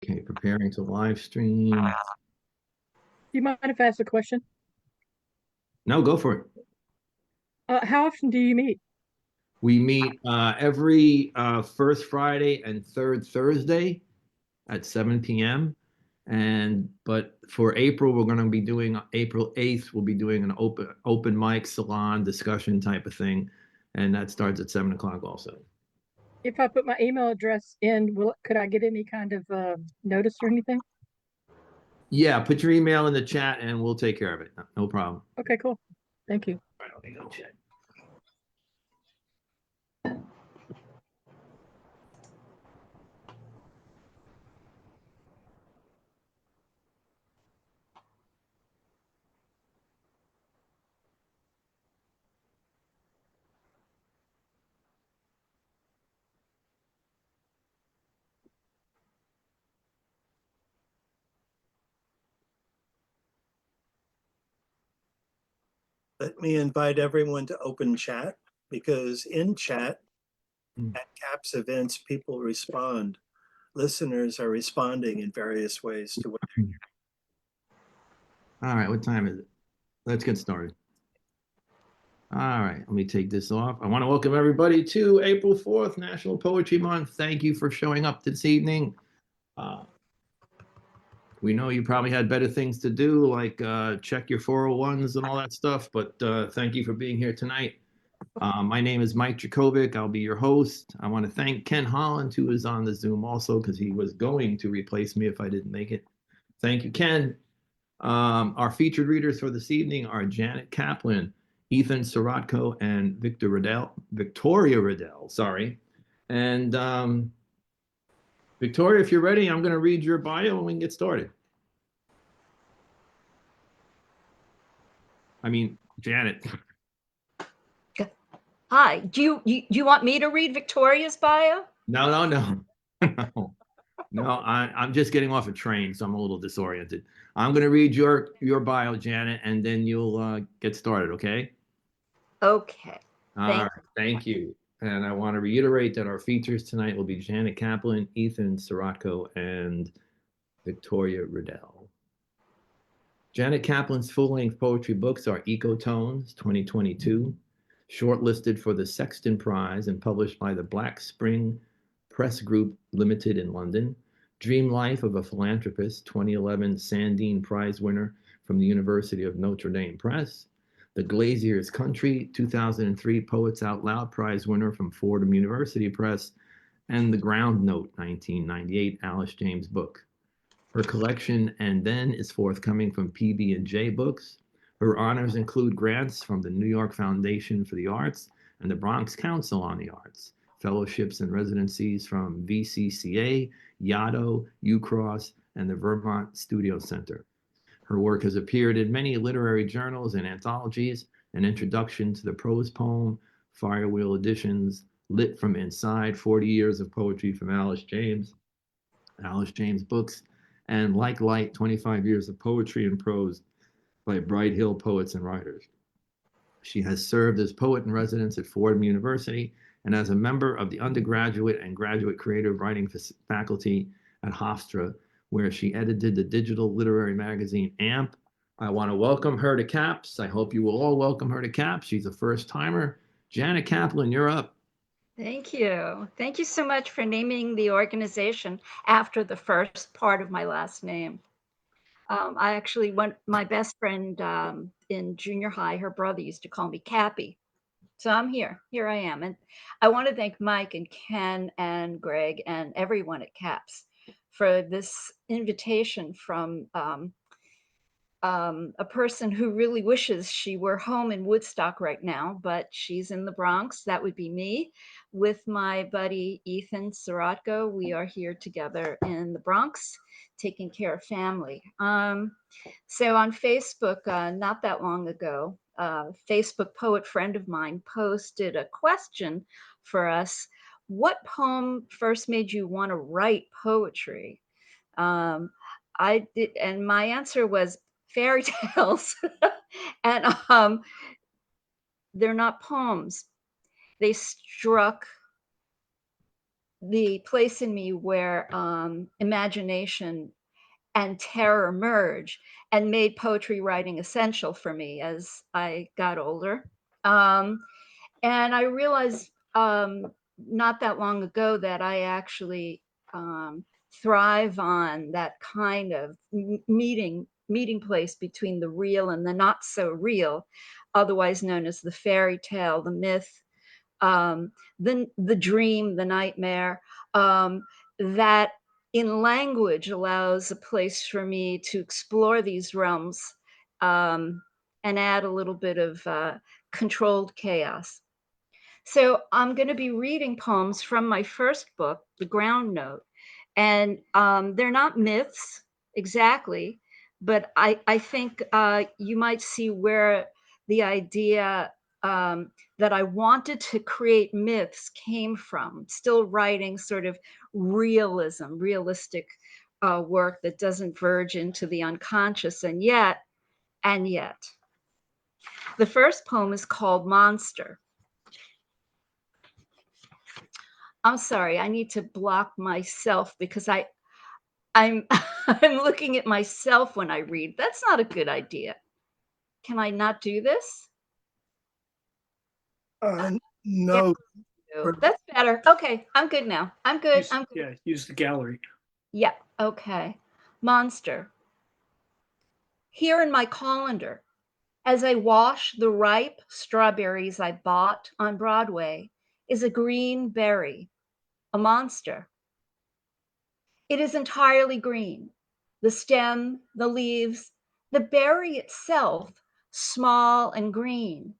Okay, preparing to live stream. Do you mind if I ask a question? No, go for it. How often do you meet? We meet every first Friday and third Thursday at 7 p.m. But for April, we're going to be doing April 8th. We'll be doing an open mic salon discussion type of thing, and that starts at 7 o'clock also. If I put my email address in, could I get any kind of notice or anything? Yeah, put your email in the chat and we'll take care of it. No problem. Okay, cool. Thank you. All right, let me go check. Let me invite everyone to open chat, because in chat at CAPS events, people respond. Listeners are responding in various ways to what they're hearing. All right, what time is it? Let's get started. All right, let me take this off. I want to welcome everybody to April 4th, National Poetry Month. Thank you for showing up this evening. We know you probably had better things to do, like check your 401s and all that stuff, but thank you for being here tonight. My name is Mike Jurkovic. I'll be your host. I want to thank Ken Holland, who is on the Zoom also, because he was going to replace me if I didn't make it. Thank you, Ken. Our featured readers for this evening are Janet Kaplan, Ethan Sirotko, and Victoria Riddell, sorry. And Victoria, if you're ready, I'm going to read your bio and we can get started. I mean, Janet. Hi, do you want me to read Victoria's bio? No. I'm just getting off a train, so I'm a little disoriented. I'm going to read your bio, Janet, and then you'll get started, okay? Okay. Thank you. And I want to reiterate that our features tonight will be Janet Kaplan, Ethan Sirotko, and Victoria Riddell. Janet Kaplan's full-length poetry books are Ecotones 2022, shortlisted for the Sexton Prize and published by the Black Spring Press Group Limited in London. Dream Life of a Philanthropist, 2011 Sandine Prize winner from the University of Notre Dame Press. The Glazier's Country, 2003 Poets Out Loud Prize winner from Fordham University Press. And The Ground Note, 1998 Alice James book. Her collection And Then is forthcoming from PB&J Books. Her honors include grants from the New York Foundation for the Arts and the Bronx Council on the Arts, fellowships and residencies from VCCA, Yaddo, UCross, and the Vermont Studio Center. Her work has appeared in many literary journals and anthologies: An Introduction to the Prose Poem, Firewheel Editions, Lit from Inside, 40 Years of Poetry from Alice James Books, and Like Light, 25 Years of Poetry and Prose by Bright Hill Poets and Writers. She has served as poet in residence at Fordham University and as a member of the undergraduate and graduate creative writing faculty at Hofstra, where she edited the digital literary magazine AMP. I want to welcome her to CAPS. I hope you will all welcome her to CAPS. She's a first timer. Janet Kaplan, you're up. Thank you. Thank you so much for naming the organization after the first part of my last name. I actually my best friend in junior high, her brother used to call me Cappy. So I'm here I am. And I want to thank Mike and Ken and Greg and everyone at CAPS for this invitation from a person who really wishes she were home in Woodstock right now, but she's in the Bronx. That would be me with my buddy Ethan Sirotko. We are here together in the Bronx, taking care of family. So on Facebook, not that long ago, Facebook poet friend of mine posted a question for us. What poem first made you want to write poetry? I did, and my answer was fairy tales. And they're not poems. They struck the place in me where imagination and terror merge, and made poetry writing essential for me as I got older. And I realized not that long ago that I actually thrive on that kind of meeting place between the real and the not so real, otherwise known as the fairy tale, the myth, the dream, the nightmare, that in language allows a place for me to explore these realms, and add a little bit of controlled chaos. So I'm going to be reading poems from my first book, The Ground Note, and they're not myths exactly, but I think you might see where the idea that I wanted to create myths came from. Still writing sort of realistic work that doesn't verge into the unconscious, and yet. The first poem is called Monster. I'm sorry, I need to block myself because I'm I'm looking at myself when I read. That's not a good idea. Can I not do this? No, No, that's better. Okay, I'm good now. I'm good. I'm good. Yeah, use the gallery. Yeah, okay. Monster. Here in my colander, as I wash the ripe strawberries I bought on Broadway, is a green berry, a monster. It is entirely green. The stem, the leaves, the berry itself, small and green.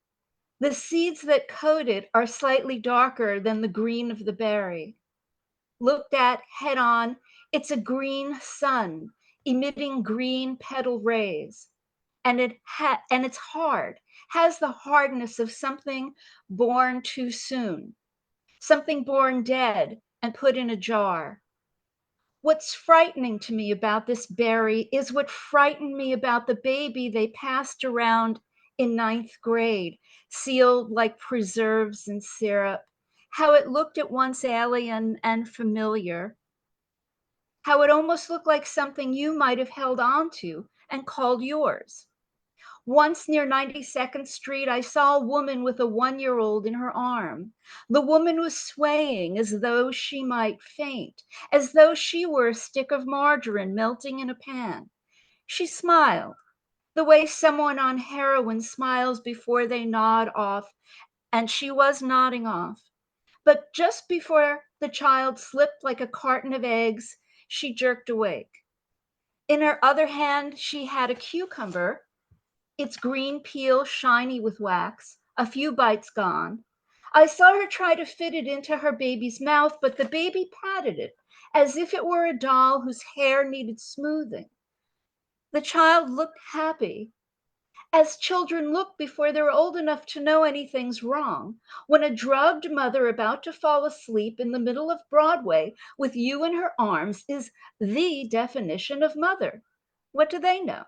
The seeds that coat it are slightly darker than the green of the berry. Looked at head on, it's a green sun emitting green petal rays. And it's hard, has the hardness of something born too soon, something born dead and put in a jar. What's frightening to me about this berry is what frightened me about the baby they passed around in 9th grade, sealed like preserves in syrup, how it looked at once alien and familiar, how it almost looked like something you might have held on to and called yours. Once near 92nd Street, I saw a woman with a 1-year-old in her arm. The woman was swaying as though she might faint, as though she were a stick of margarine melting in a pan. She smiled, the way someone on heroin smiles before they nod off, and she was nodding off. But just before the child slipped like a carton of eggs, she jerked awake. In her other hand, she had a cucumber, its green peel shiny with wax, a few bites gone. I saw her try to fit it into her baby's mouth, but the baby patted it as if it were a doll whose hair needed smoothing. The child looked happy, as children look before they're old enough to know anything's wrong, when a drugged mother about to fall asleep in the middle of Broadway with you in her arms is the definition of mother. What do they know?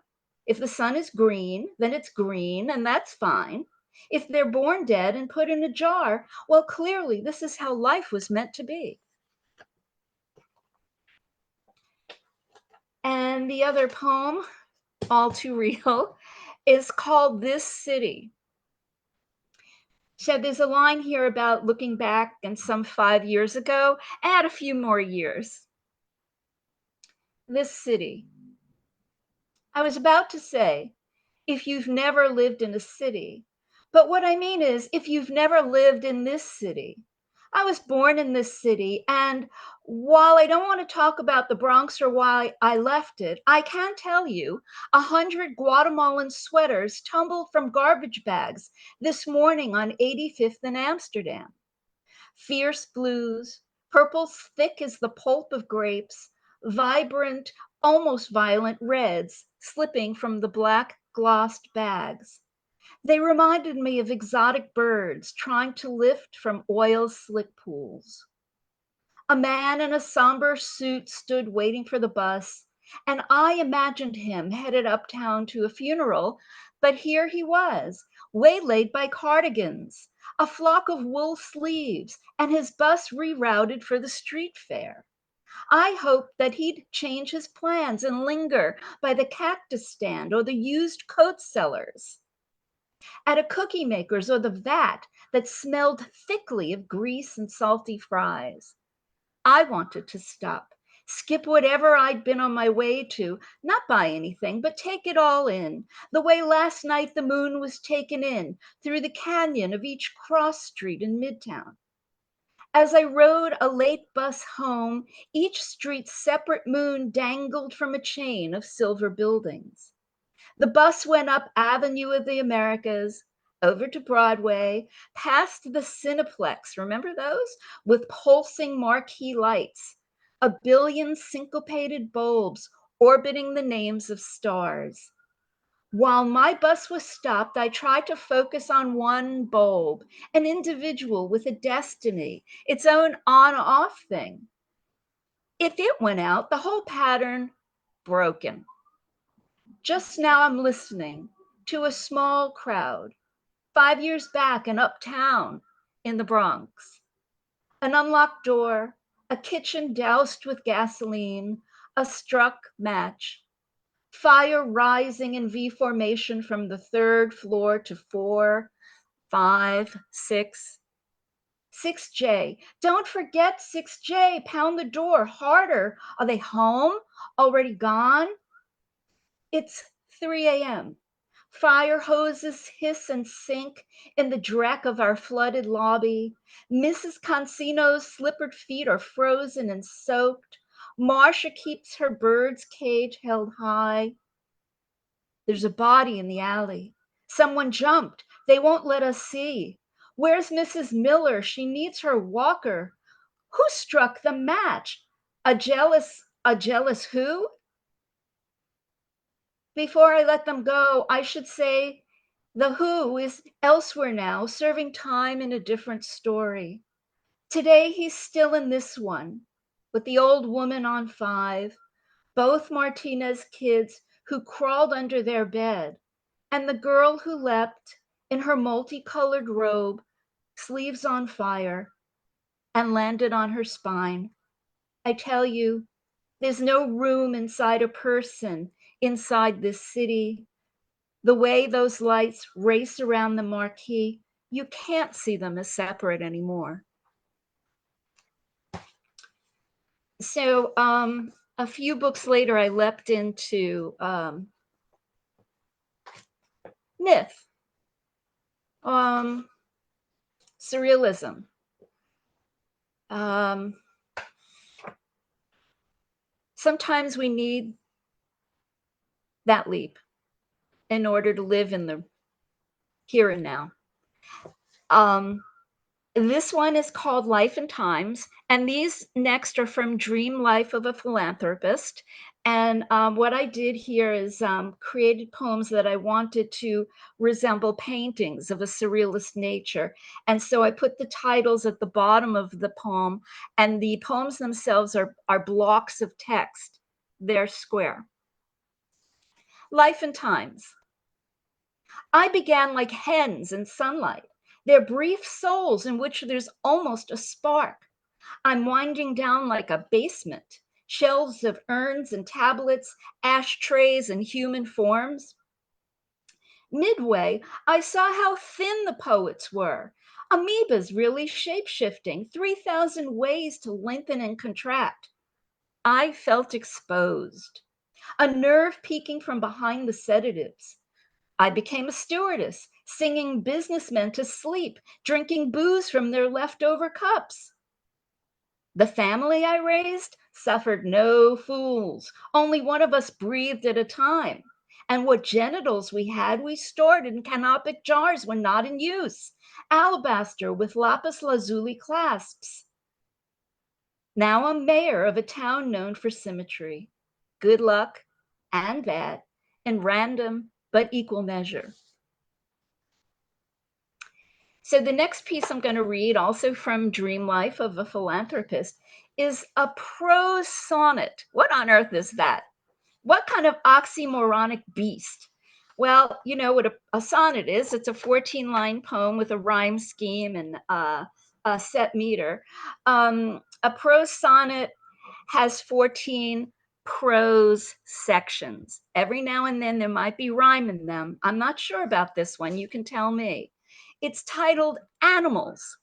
If the sun is green, then it's green, and that's fine. If they're born dead and put in a jar, well, clearly this is how life was meant to be. And the other poem, all too real, is called This City. So there's a line here about looking back and some 5 years ago, add a few more years. This city. I was about to say, if you've never lived in a city, but what I mean is, if you've never lived in this city. I was born in this city, and while I don't want to talk about the Bronx or why I left it, I can tell you 100 Guatemalan sweaters tumbled from garbage bags this morning on 85th in Amsterdam. Fierce blues, purples thick as the pulp of grapes, vibrant, almost violent reds slipping from the black glossed bags. They reminded me of exotic birds trying to lift from oil slick pools. A man in a somber suit stood waiting for the bus, and I imagined him headed uptown to a funeral, but here he was, waylaid by cardigans, a flock of wool sleeves, and his bus rerouted for the street fair. I hoped that he'd change his plans and linger by the cactus stand or the used coat sellers, at a cookie maker's or the vat that smelled thickly of grease and salty fries. I wanted to stop, skip whatever I'd been on my way to, not buy anything, but take it all in, the way last night the moon was taken in through the canyon of each cross street in Midtown. As I rode a late bus home, each street's separate moon dangled from a chain of silver buildings. The bus went up Avenue of the Americas, over to Broadway, past the Cineplex, remember those? With pulsing marquee lights, a billion syncopated bulbs orbiting the names of stars. While my bus was stopped, I tried to focus on one bulb, an individual with a destiny, its own on-off thing. If it went out, the whole pattern broken. Just now I'm listening to a small crowd, 5 years back in Uptown in the Bronx. An unlocked door, a kitchen doused with gasoline, a struck match. Fire rising in V formation from the 3rd floor to 4, 5, 6. 6J. Don't forget 6J. Pound the door harder. Are they home? Already gone? It's 3 a.m. Fire hoses hiss and sink in the dreck of our flooded lobby. Mrs. Consino's slippered feet are frozen and soaked. Marcia keeps her bird's cage held high. There's a body in the alley. Someone jumped. They won't let us see. Where's Mrs. Miller? She needs her walker. Who struck the match? A jealous who? Before I let them go, I should say the who is elsewhere now, serving time in a different story. Today he's still in this one, with the old woman on 5, both Martinez kids who crawled under their bed, and the girl who leapt in her multicolored robe, sleeves on fire, and landed on her spine. I tell you, there's no room inside a person, inside this city. The way those lights race around the marquee, you can't see them as separate anymore. So a few books later, I leapt into myth, surrealism. Sometimes we need that leap in order to live in the here and now. This one is called Life and Times, and these next are from Dream Life of a Philanthropist. And what I did here is created poems that I wanted to resemble paintings of a surrealist nature. And so I put the titles at the bottom of the poem, and the poems themselves are blocks of text. They're square. Life and Times. I began like hens in sunlight. They're brief souls in which there's almost a spark. I'm winding down like a basement, shelves of urns and tablets, ashtrays and human forms. Midway, I saw how thin the poets were. Amoebas really shape-shifting, 3,000 ways to lengthen and contract. I felt exposed, a nerve peeking from behind the sedatives. I became a stewardess, singing businessmen to sleep, drinking booze from their leftover cups. The family I raised suffered no fools. Only one of us breathed at a time. And what genitals we had, we stored in canopic jars when not in use, alabaster with lapis lazuli clasps. Now I'm mayor of a town known for symmetry, good luck and bad, in random but equal measure. So the next piece I'm going to read, also from Dream Life of a Philanthropist, is a prose sonnet. What on earth is that? What kind of oxymoronic beast? Well, you know what a sonnet is. It's a 14-line poem with a rhyme scheme and a set meter. A prose sonnet has 14 prose sections. Every now and then there might be rhyme in them. I'm not sure about this one. You can tell me. It's titled Animals.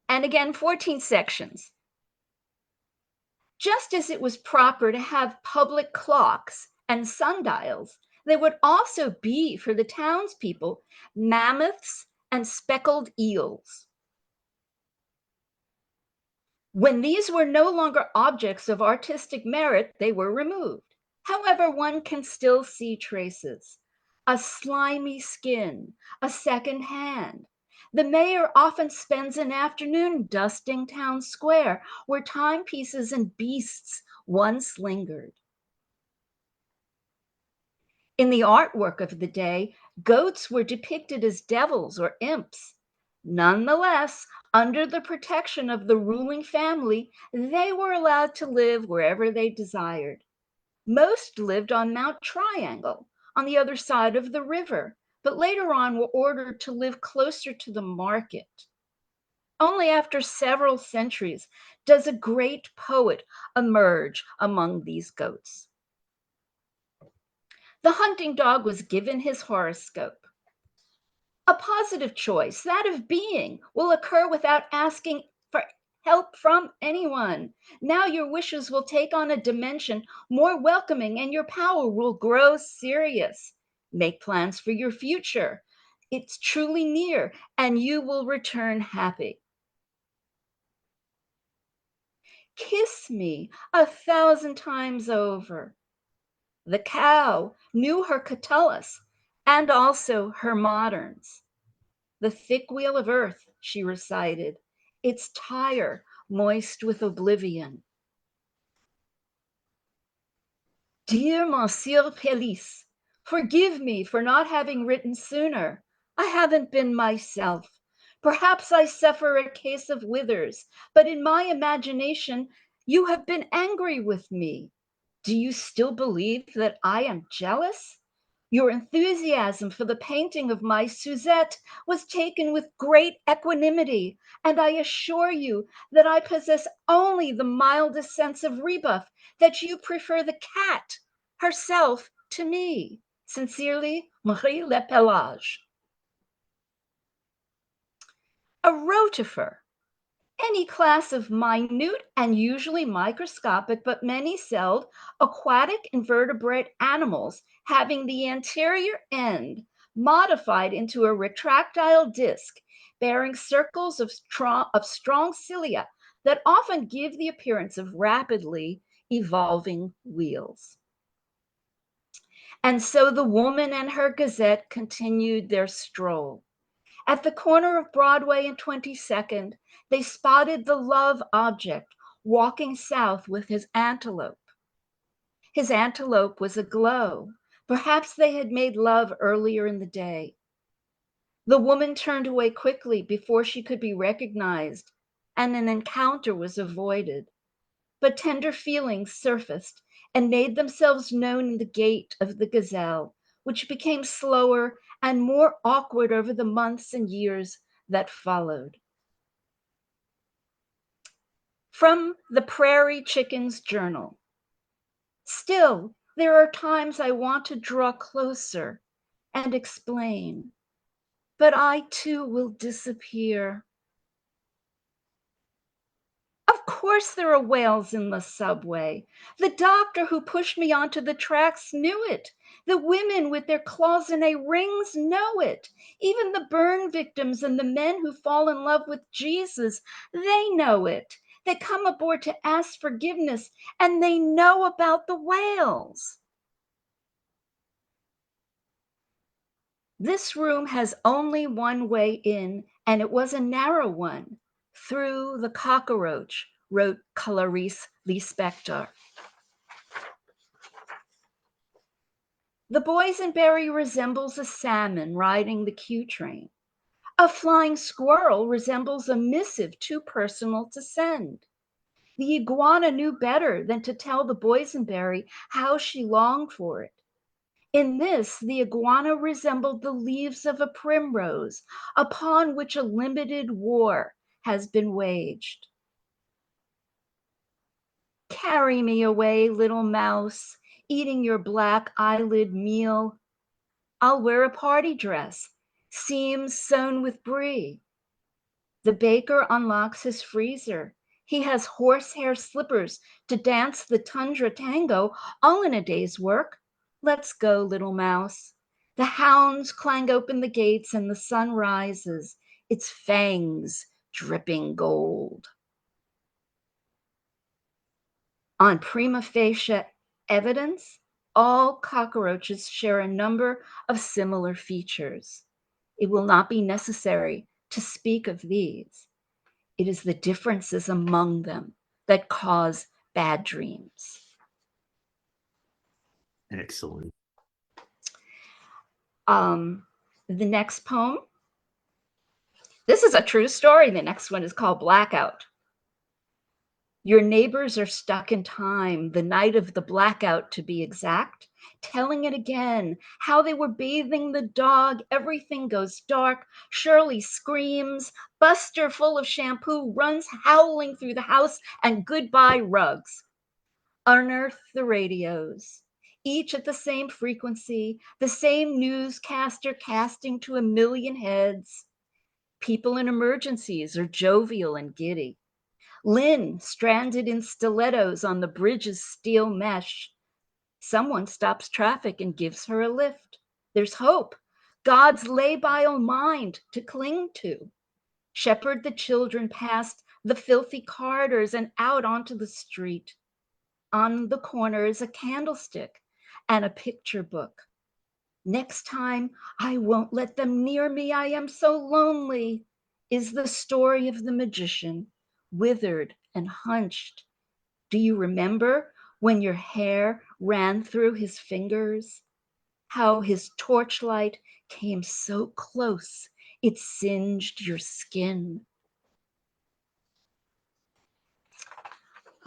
And again, 14 sections. Just as it was proper to have public clocks and sundials, there would also be for the townspeople mammoths and speckled eels. When these were no longer objects of artistic merit, they were removed. However, one can still see traces. A slimy skin, a second hand. The mayor often spends an afternoon dusting town square where timepieces and beasts once lingered. In the artwork of the day, goats were depicted as devils or imps. Nonetheless, under the protection of the ruling family, they were allowed to live wherever they desired. Most lived on Mount Triangle, on the other side of the river, but later on were ordered to live closer to the market. Only after several centuries does a great poet emerge among these goats. The hunting dog was given his horoscope. A positive choice, that of being, will occur without asking for help from anyone. Now your wishes will take on a dimension more welcoming and your power will grow serious. Make plans for your future. It's truly near and you will return happy. Kiss me 1,000 times over. The cow knew her Catullus and also her moderns. The thick wheel of earth, she recited, its tire moist with oblivion. Dear Monsieur Pelisse, forgive me for not having written sooner. I haven't been myself. Perhaps I suffer a case of withers, but in my imagination, you have been angry with me. Do you still believe that I am jealous? Your enthusiasm for the painting of my Suzette was taken with great equanimity, and I assure you that I possess only the mildest sense of rebuff, that you prefer the cat herself to me. Sincerely, Marie Lepelage. A rotifer, any class of minute and usually microscopic but many-celled aquatic invertebrate animals having the anterior end modified into a retractile disc bearing circles of strong cilia that often give the appearance of rapidly evolving wheels. And so the woman and her gazette continued their stroll. At the corner of Broadway and 22nd, they spotted the love object walking south with his antelope. His antelope was aglow. Perhaps they had made love earlier in the day. The woman turned away quickly before she could be recognized, and an encounter was avoided. But tender feelings surfaced and made themselves known in the gait of the gazelle, which became slower and more awkward over the months and years that followed. From the Prairie Chicken's Journal. Still, there are times I want to draw closer and explain, but I too will disappear. Of course there are whales in the subway. The doctor who pushed me onto the tracks knew it. The women with their cloisonné rings know it. Even the burn victims and the men who fall in love with Jesus, they know it. They come aboard to ask forgiveness and they know about the whales. This room has only one way in, and it was a narrow one. Through the cockroach, wrote Clarice Lispector. The boysenberry resembles a salmon riding the Q train. A flying squirrel resembles a missive too personal to send. The iguana knew better than to tell the boysenberry how she longed for it. In this, the iguana resembled the leaves of a primrose upon which a limited war has been waged. Carry me away, little mouse, eating your black eyelid meal. I'll wear a party dress, seams sewn with brie. The baker unlocks his freezer. He has horsehair slippers to dance the tundra tango, all in a day's work. Let's go, little mouse. The hounds clang open the gates and the sun rises, its fangs dripping gold. On prima facie evidence, all cockroaches share a number of similar features. It will not be necessary to speak of these. It is the differences among them that cause bad dreams. Excellent. The next poem, this is a true story. The next one is called Blackout. Your neighbors are stuck in time, the night of the blackout to be exact, telling it again, how they were bathing the dog, everything goes dark, Shirley screams, Buster full of shampoo runs howling through the house, and goodbye rugs. Unearth the radios, each at the same frequency, the same newscaster casting to a million heads. People in emergencies are jovial and giddy. Lynn stranded in stilettos on the bridge's steel mesh. Someone stops traffic and gives her a lift. There's hope, God's labile mind to cling to. Shepherd the children past the filthy corridors and out onto the street. On the corner is a candlestick and a picture book. Next time, I won't let them near me. I am so lonely, is the story of the magician, withered and hunched. Do you remember when your hair ran through his fingers? How his torchlight came so close, it singed your skin.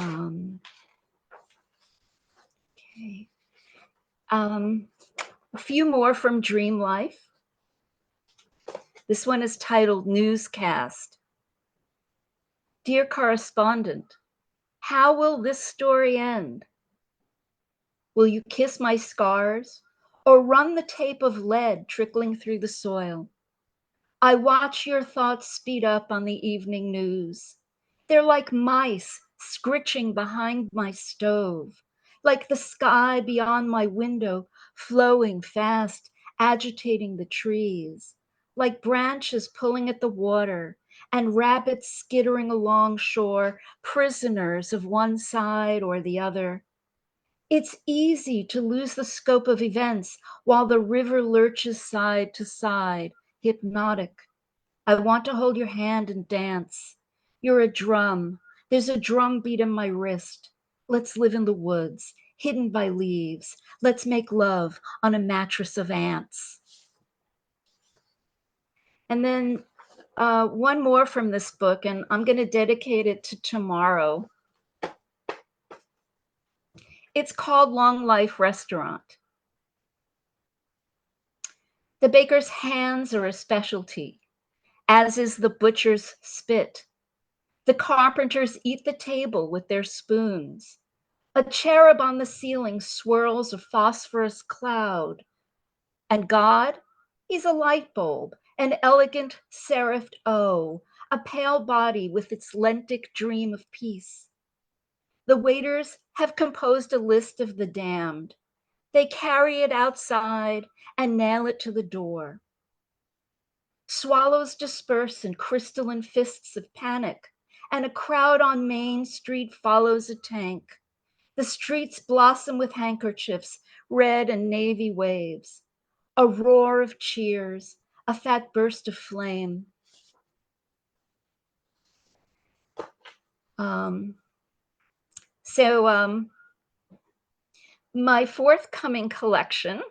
Okay. A few more from Dream Life. This one is titled Newscast. Dear correspondent, how will this story end? Will you kiss my scars or run the tape of lead trickling through the soil? I watch your thoughts speed up on the evening news. They're like mice scritching behind my stove, like the sky beyond my window, flowing fast, agitating the trees, like branches pulling at the water, and rabbits skittering along shore, prisoners of one side or the other. It's easy to lose the scope of events while the river lurches side to side, hypnotic. I want to hold your hand and dance. You're a drum. There's a drum beat in my wrist. Let's live in the woods, hidden by leaves. Let's make love on a mattress of ants. And then one more from this book, and I'm going to dedicate it to tomorrow. It's called Long Life Restaurant. The baker's hands are a specialty, as is the butcher's spit. The carpenters eat the table with their spoons. A cherub on the ceiling swirls a phosphorus cloud. And God, he's a light bulb, an elegant seraphed O, a pale body with its lentic dream of peace. The waiters have composed a list of the damned. They carry it outside and nail it to the door. Swallows disperse in crystalline fists of panic, and a crowd on Main Street follows a tank. The streets blossom with handkerchiefs, red and navy waves. A roar of cheers, a fat burst of flame. My forthcoming collection,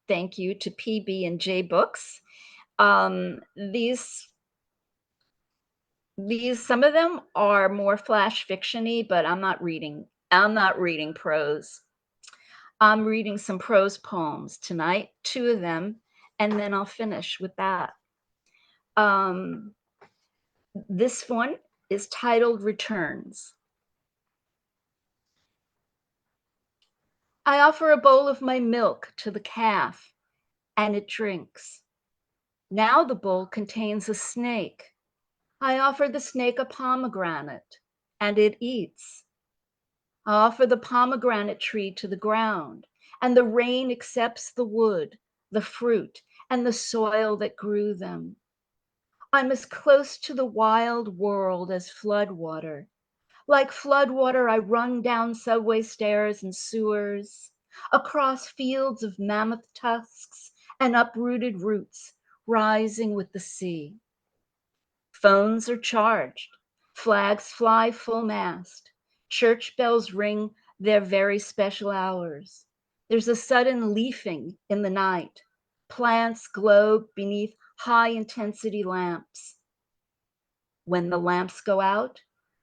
thank you to PB and J Books. These some of them are more flash fiction-y, but I'm not reading prose. I'm reading some prose poems tonight, 2 of them, and then I'll finish with that. This one is titled Returns. I offer a bowl of my milk to the calf, and it drinks. Now the bowl contains a snake. I offer the snake a pomegranate, and it eats. I offer the pomegranate tree to the ground, and the rain accepts the wood, the fruit, and the soil that grew them. I'm as close to the wild world as floodwater. Like floodwater, I run down subway stairs and sewers, across fields of mammoth tusks and uprooted roots, rising with the sea. Phones are charged, flags fly full mast, church bells ring their very special hours. There's a sudden leafing in the night. Plants glow beneath high-intensity lamps. When the lamps go out,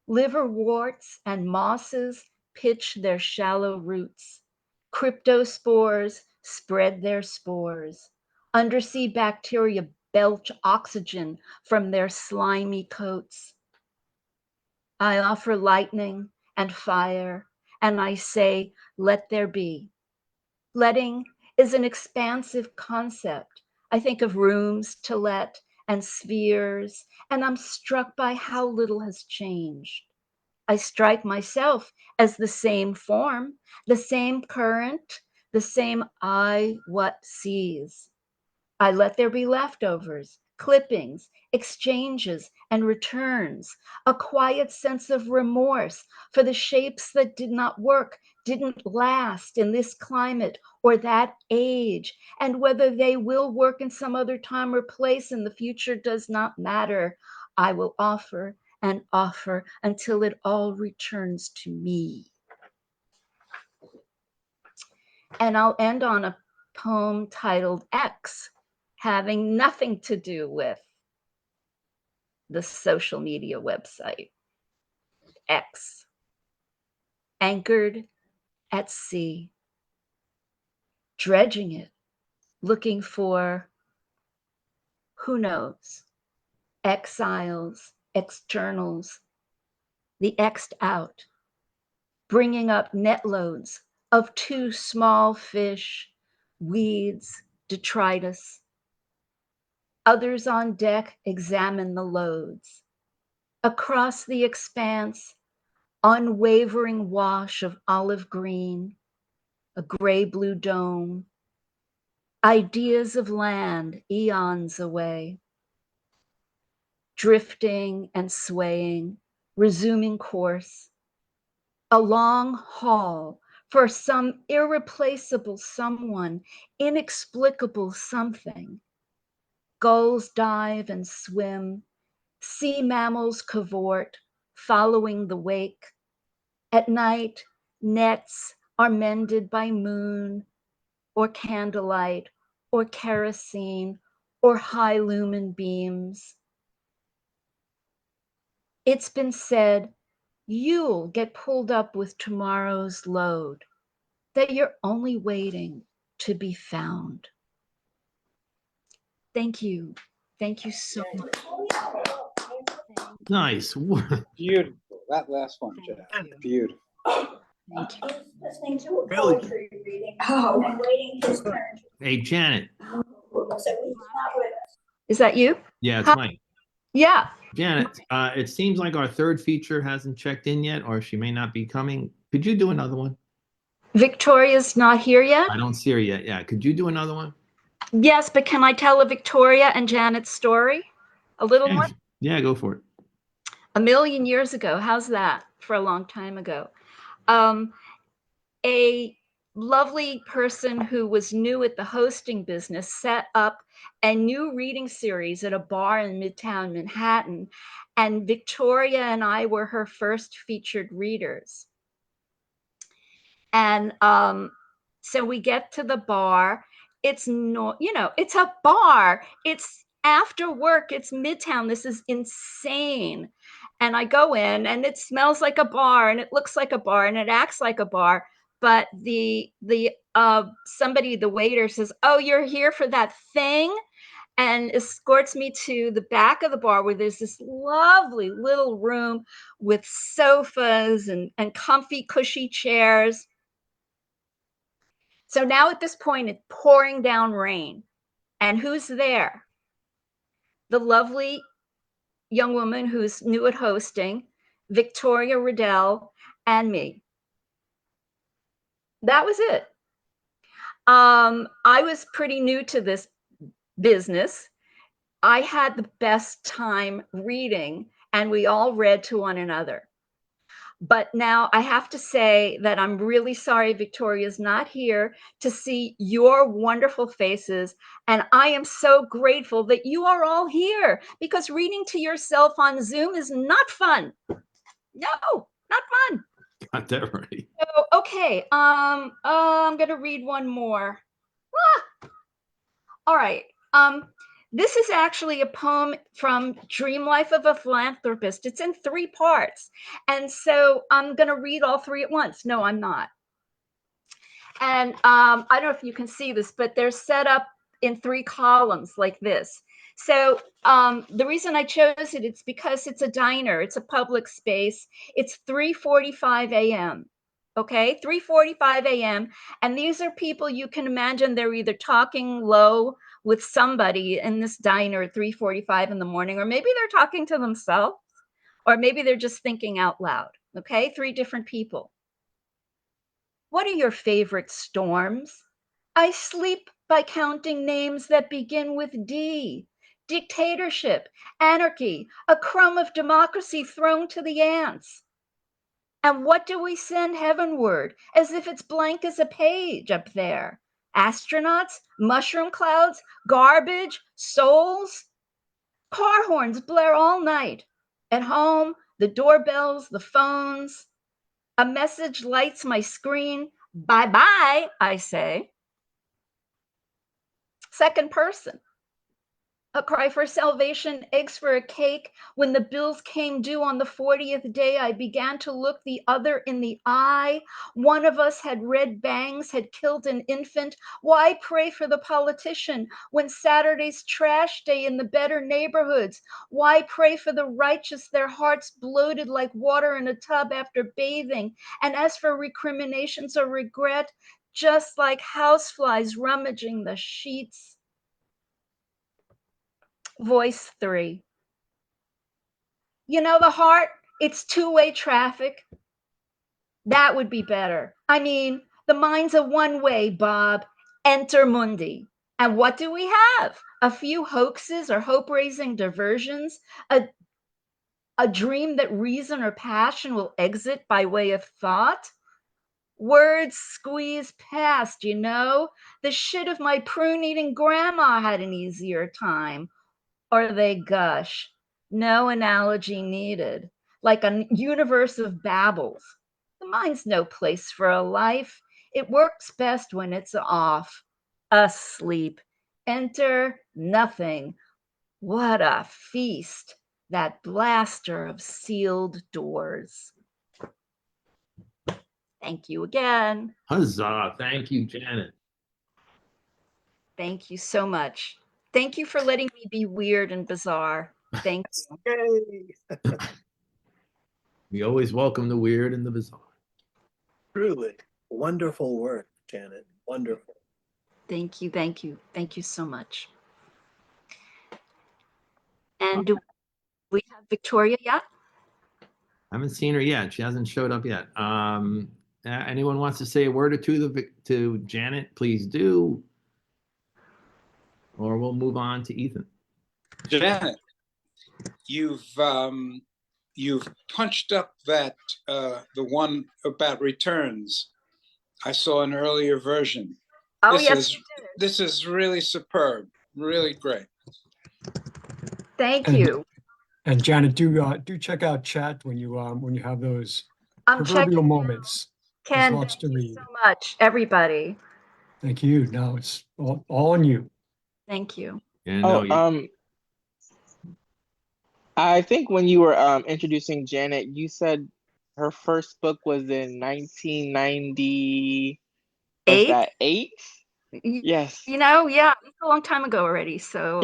liverworts and mosses pitch their shallow roots. Cryptospores spread their spores. Undersea bacteria belch oxygen from their slimy coats. I offer lightning and fire, and I say, let there be. Letting is an expansive concept. I think of rooms to let and spheres, and I'm struck by how little has changed. I strike myself as the same form, the same current, the same I what sees. I let there be leftovers, clippings, exchanges, and returns, a quiet sense of remorse for the shapes that did not work, didn't last in this climate or that age, and whether they will work in some other time or place in the future does not matter. I will offer and offer until it all returns to me. And I'll end on a poem titled X, having nothing to do with the social media website. X, anchored at sea, dredging it, looking for, who knows, exiles, externals, the X'd out, bringing up net loads of too small fish, weeds, detritus. Others on deck examine the loads. Across the expanse, unwavering wash of olive green, a gray-blue dome, ideas of land eons away, drifting and swaying, resuming course, a long haul for some irreplaceable someone, inexplicable something. Gulls dive and swim, sea mammals cavort, following the wake. At night, nets are mended by moon or candlelight or kerosene or high lumen beams. It's been said, you'll get pulled up with tomorrow's load, that you're only waiting to be found. Thank you. Thank you so much. Nice. Beautiful. That last one, Jeff. Thank you. Beautiful. Thank you. Listening to a Really? poetry reading. Oh, and waiting his turn. Hey, Janet. So he's not with us. Is that you? Yeah, it's Hi. Mike. Yeah. Janet, it seems like our third feature hasn't checked in yet, or she may not be coming. Could you do another one? Victoria's not here yet? I don't see her yet. Yeah. Could you do another one? Yes, but can I tell a Victoria and Janet's story? A little more? Yeah, go for it. A million years ago. How's that? For a long time ago. A lovely person who was new at the hosting business set up a new reading series at a bar in Midtown Manhattan, and Victoria and I were her first featured readers. And so we get to the bar. It's no, it's a bar. It's after work. It's Midtown. This is insane. And I go in and it smells like a bar and it looks like a bar and it acts like a bar. But the waiter says, "Oh, you're here for that thing?" and escorts me to the back of the bar where there's this lovely little room with sofas and comfy, cushy chairs. So now at this point, it's pouring down rain. And who's there? The lovely young woman who's new at hosting, Victoria Riddell, and me. That was it. I was pretty new to this business. I had the best time reading, and we all read to one another. But now I have to say that I'm really sorry Victoria's not here to see your wonderful faces. And I am so grateful that you are all here, because reading to yourself on Zoom is not fun. No, not fun. Got that right. So, okay, I'm gonna read one more. All right. This is actually a poem from Dream Life of a Philanthropist. It's in 3 parts. And so I'm going to read all 3 at once. No, I'm not. And I don't know if you can see this, but they're set up in 3 columns like this. So the reason I chose it, it's because it's a diner. It's a public space. It's 3:45 a.m. Okay, 3:45 a.m. And these are people you can imagine they're either talking low with somebody in this diner at 3:45 in the morning, or maybe they're talking to themselves, or maybe they're just thinking out loud. Okay, 3 different people. What are your favorite storms? I sleep by counting names that begin with D. Dictatorship, anarchy, a crumb of democracy thrown to the ants. And what do we send heavenward as if it's blank as a page up there? Astronauts, mushroom clouds, garbage, souls? Car horns blare all night. At home, the doorbells, the phones. A message lights my screen. Bye-bye, I say. Second person. A cry for salvation, eggs for a cake. When the bills came due on the 40th day, I began to look the other in the eye. One of us had red bangs, had killed an infant. Why pray for the politician when Saturday's trash day in the better neighborhoods? Why pray for the righteous, their hearts bloated like water in a tub after bathing? And as for recriminations or regret, just like houseflies rummaging the sheets. Voice 3. You know, the heart, it's 2-way traffic. That would be better. I mean, the mind's a one-way, Bob. Enter Mundi. And what do we have? A few hoaxes or hope-raising diversions? A dream that reason or passion will exit by way of thought? Words squeeze past, you know? The shit of my prune-eating grandma had an easier time. Or they gush. No analogy needed. Like a universe of babbles. The mind's no place for a life. It works best when it's off. Asleep. Enter nothing. What a feast. That blaster of sealed doors. Thank you again. Huzzah. Thank you, Janet. Thank you so much. Thank you for letting me be weird and bizarre. Thank you. Yay! We always welcome the weird and the bizarre. Truly wonderful work, Janet. Wonderful. Thank you. Thank you. Thank you so much. And do we have Victoria yet? I haven't seen her yet. She hasn't showed up yet. Anyone wants to say a word or two to Janet, please do. Or we'll move on to Ethan. Janet, you've punched up that the one about returns. I saw an earlier version. Oh, this yes, is, you did. this is really superb, really great. Thank And- you. And Janet, do check out chat when you have those I'm proverbial checking. moments. Ken, lots thank to you read. so much, everybody. Thank you. Now it's all on you. Thank you. And no, I think when you were introducing Janet, you said her first book was in 1990. Was 8? that 8? Yes. Yeah, it's a long time ago already. So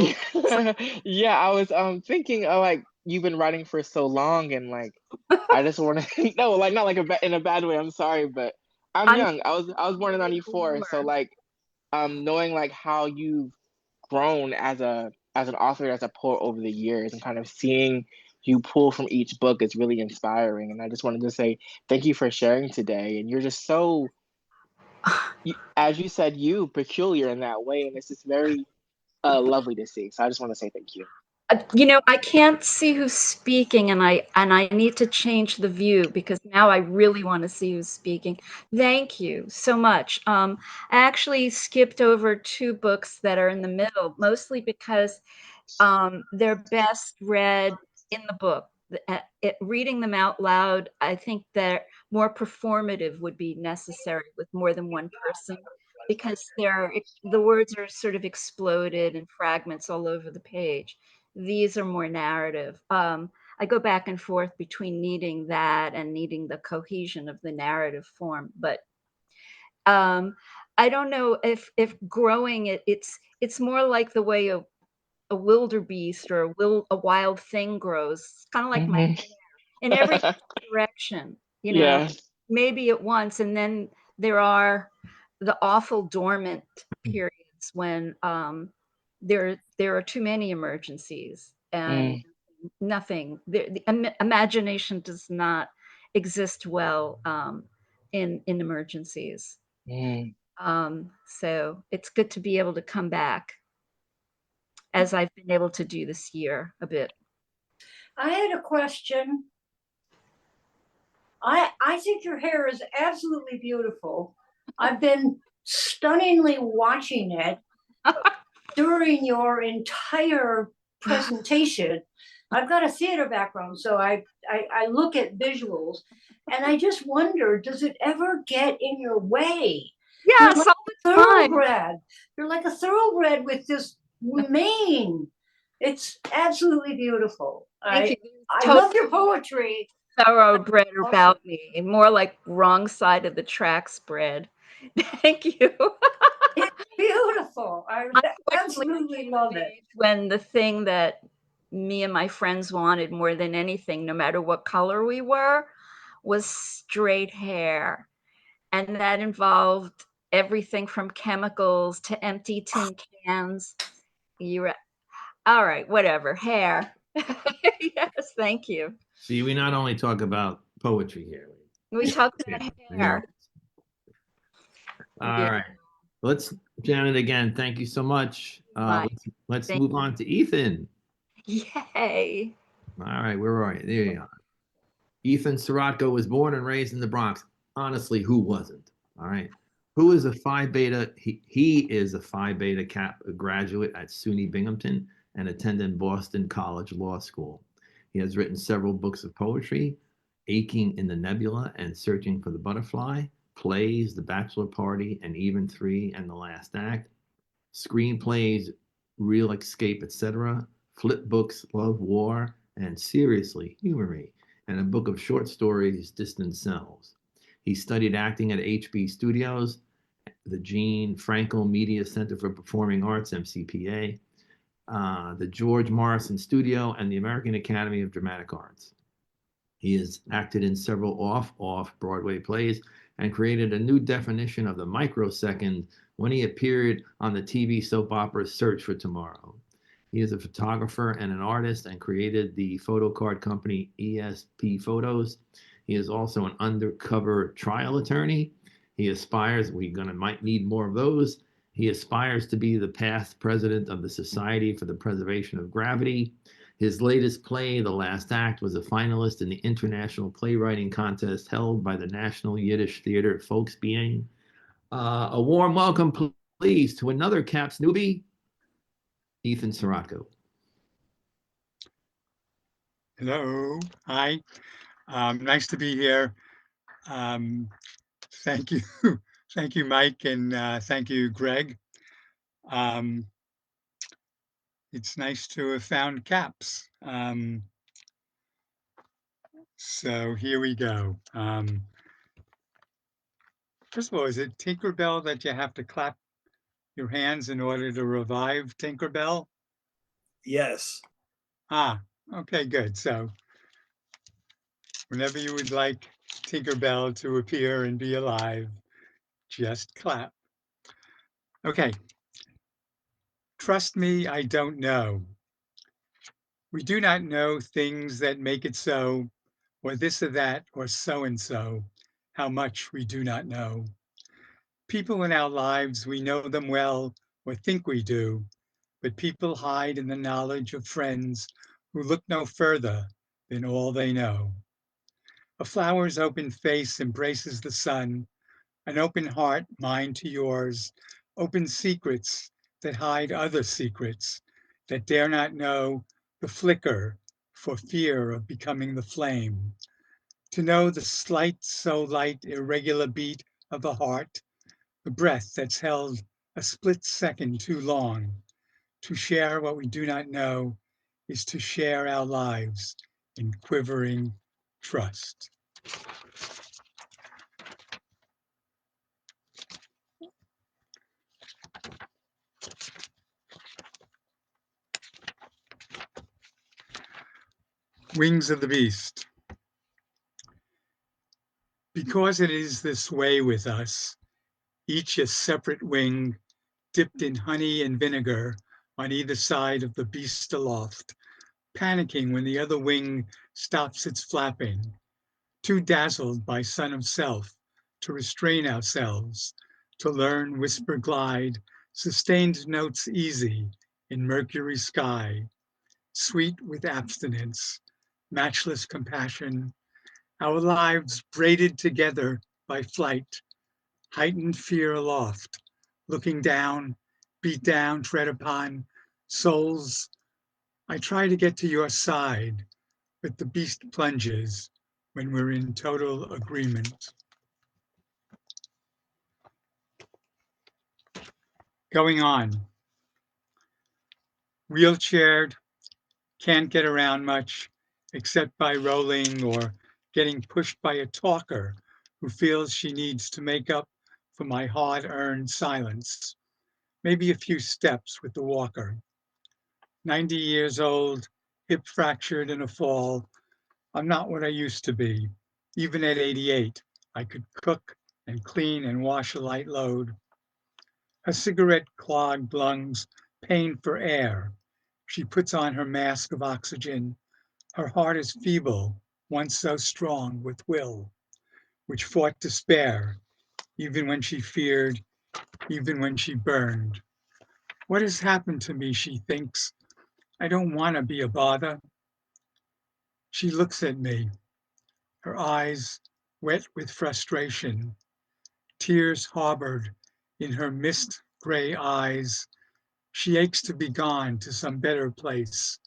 Yeah, I was thinking like you've been writing for so long and like I just want to no, like not like in a bad way. I'm sorry, but I'm I'm young. I was born in a late 94, so bloomer. like knowing like how you've grown as an author, as a poet over the years, and kind of seeing you pull from each book is really inspiring. And I just wanted to say thank you for sharing today. And you're just so, as you said, you peculiar in that way, and it's just very lovely to see. So I just want to say thank you. I can't see who's speaking, and I need to change the view because now I really want to see who's speaking. Thank you so much. I actually skipped over 2 books that are in the middle, mostly because they're best read in the book. Reading them out loud, I think that more performative would be necessary with more than one person because the words are sort of exploded in fragments all over the page. These are more narrative. I go back and forth between needing that and needing the cohesion of the narrative form, but I don't know if growing it's more like the way a wildebeest or a wild thing grows. It's kind of like my Hmm. in every direction, Yeah. maybe at once, and then there are the awful dormant periods when there are too many emergencies and Mm, nothing. The imagination does not exist well in emergencies. mm. So it's good to be able to come back as I've been able to do this year a bit. I had a question. I think your hair is absolutely beautiful. I've been stunningly watching it during your entire presentation. I've got a theater background, so I look at visuals, and I just wonder, does it ever get in your way? You're Yes, like all a the time. thoroughbred. You're like a thoroughbred with this mane. It's absolutely beautiful. Thank you. I love your poetry. Thoroughbred about me, more like wrong side of the tracks bread. Thank you. It's beautiful. I absolutely love it. When the thing that me and my friends wanted more than anything, no matter what color we were, was straight hair. And that involved everything from chemicals to empty tin cans. All right, whatever. Hair. Yes, thank you. See, we not only talk about poetry here. We talk Yeah, about yeah. hair. All Yeah. right. Let's, Janet, again, thank you so much. Bye. Let's Thank move on to Ethan. Yay. All right, where are you? There you are. Ethan Sirotko was born and raised in the Bronx. Honestly, who wasn't? All right. Who is a Phi Beta? He is a Phi Beta Cap graduate at SUNY Binghamton and attended Boston College Law School. He has written several books of poetry, Aching in the Nebula and Searching for the Butterfly, plays, The Bachelor Party, and Even 3 and The Last Act, screenplays, Real Escape, etc., flip books, Love, War, and Seriously, Humor Me, and a book of short stories, Distant Selves. He studied acting at HB Studios, the Gene Frankel Media Center for Performing Arts, MCPA, the George Morrison Studio, and the American Academy of Dramatic Arts. He has acted in several off-Broadway plays and created a new definition of the microsecond when he appeared on the TV soap opera Search for Tomorrow. He is a photographer and an artist and created the photo card company ESP Photos. He is also an undercover trial attorney. He aspires, might need more of those. He aspires to be the past president of the Society for the Preservation of Gravity. His latest play, The Last Act, was a finalist in the International Playwriting Contest held by the National Yiddish Theater at Folksbiene. A warm welcome, please, to another CAPS newbie, Ethan Sirotko. Hello, hi. Nice to be here. Thank you, thank you, Mike, and thank you, Greg. It's nice to have found CAPS. So here we go. First of all, is it Tinkerbell that you have to clap your hands in order to revive Tinkerbell? Yes. Ah, okay, good. So whenever you would like Tinkerbell to appear and be alive, just clap. Okay. Trust me, I don't know. We do not know things that make it so, or this or that, or so and so, how much we do not know. People in our lives, we know them well, or think we do, but people hide in the knowledge of friends who look no further than all they know. A flower's open face embraces the sun, an open heart, mine to yours, open secrets that hide other secrets that dare not know the flicker for fear of becoming the flame. To know the slight, so light, irregular beat of a heart, the breath that's held a split second too long. To share what we do not know is to share our lives in quivering trust. Wings of the Beast. Because it is this way with us, each a separate wing dipped in honey and vinegar on either side of the beast aloft, panicking when the other wing stops its flapping, too dazzled by sun of self to restrain ourselves, to learn whisper glide, sustained notes easy in mercury sky, sweet with abstinence, matchless compassion, our lives braided together by flight, heightened fear aloft, looking down, beat down, tread upon, souls. I try to get to your side, but the beast plunges when we're in total agreement. Going on. Wheelchaired, can't get around much except by rolling or getting pushed by a talker who feels she needs to make up for my hard-earned silence. Maybe a few steps with the walker. 90 years old, hip fractured in a fall. I'm not what I used to be. Even at 88, I could cook and clean and wash a light load. Her cigarette clogged lungs, pain for air. She puts on her mask of oxygen. Her heart is feeble, once so strong with will, which fought despair, even when she feared, even when she burned. What has happened to me, she thinks. I don't want to be a bother. She looks at me, her eyes wet with frustration, tears harbored in her mist gray eyes. She aches to be gone to some better place,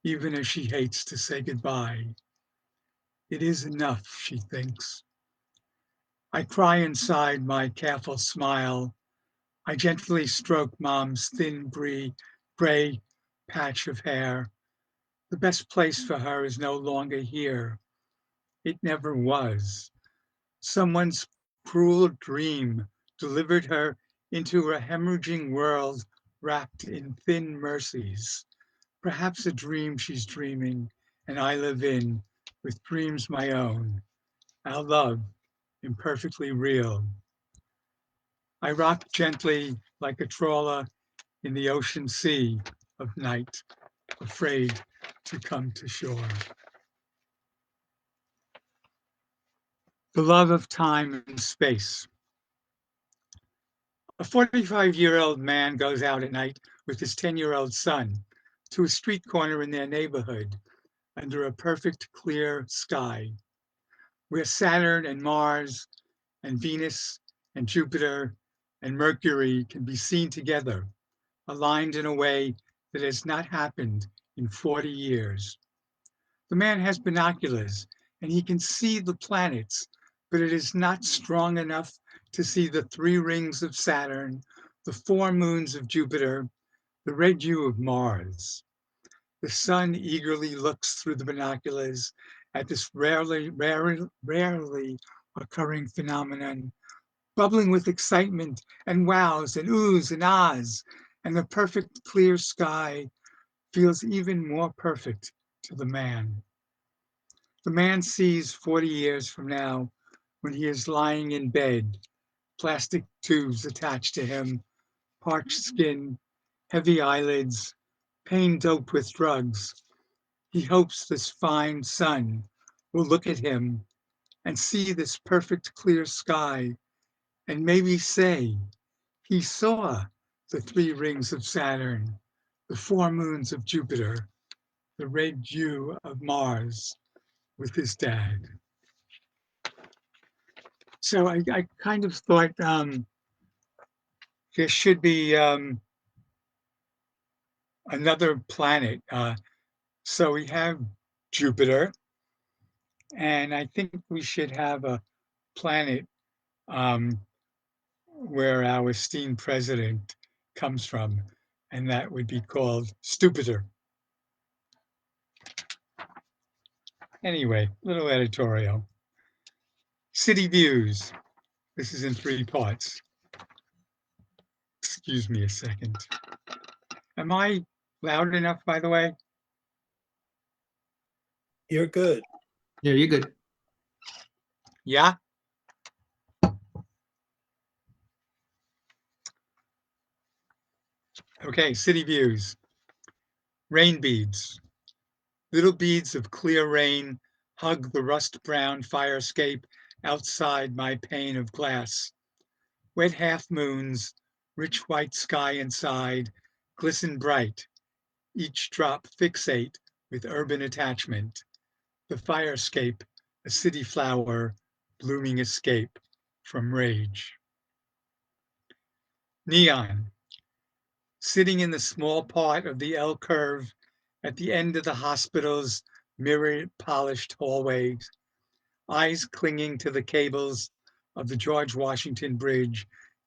even as she hates to say goodbye. It is enough, she thinks. I cry inside my careful smile. I gently stroke Mom's thin gray patch of hair. The best place for her is no longer here. It never was. Someone's cruel dream delivered her into a hemorrhaging world wrapped in thin mercies. Perhaps a dream she's dreaming and I live in with dreams my own. Our love imperfectly real. I rock gently like a trawler in the ocean sea of night, afraid to come to shore. The love of time and space. A 45-year-old man goes out at night with his 10-year-old son to a street corner in their neighborhood under a perfect clear sky, where Saturn and Mars and Venus and Jupiter and Mercury can be seen together, aligned in a way that has not happened in 40 years. The man has binoculars and he can see the planets, but it is not strong enough to see the 3 rings of Saturn, the 4 moons of Jupiter, the red dew of Mars. The sun eagerly looks through the binoculars at this rarely occurring phenomenon, bubbling with excitement and wows and oohs and ahs, and the perfect clear sky feels even more perfect to the man. The man sees 40 years from now when he is lying in bed, plastic tubes attached to him, parched skin, heavy eyelids, pain doped with drugs. He hopes this fine sun will look at him and see this perfect clear sky and maybe say he saw the 3 rings of Saturn, the 4 moons of Jupiter, the red dew of Mars with his dad. So I kind of thought there should be another planet. So we have Jupiter, and I think we should have a planet where our esteemed president comes from, and that would be called Stupider. Anyway, little editorial. City views. This is in 3 parts. Excuse me a second. Am I loud enough, by the way? You're good. Yeah, you're good. Yeah? Okay, city views. Rain beads. Little beads of clear rain hug the rust brown firescape outside my pane of glass. Wet half moons, rich white sky inside, glisten bright. Each drop fixate with urban attachment. The firescape, a city flower, blooming escape from rage. Neon. Sitting in the small part of the L curve at the end of the hospital's mirrored polished hallways, eyes clinging to the cables of the George Washington Bridge,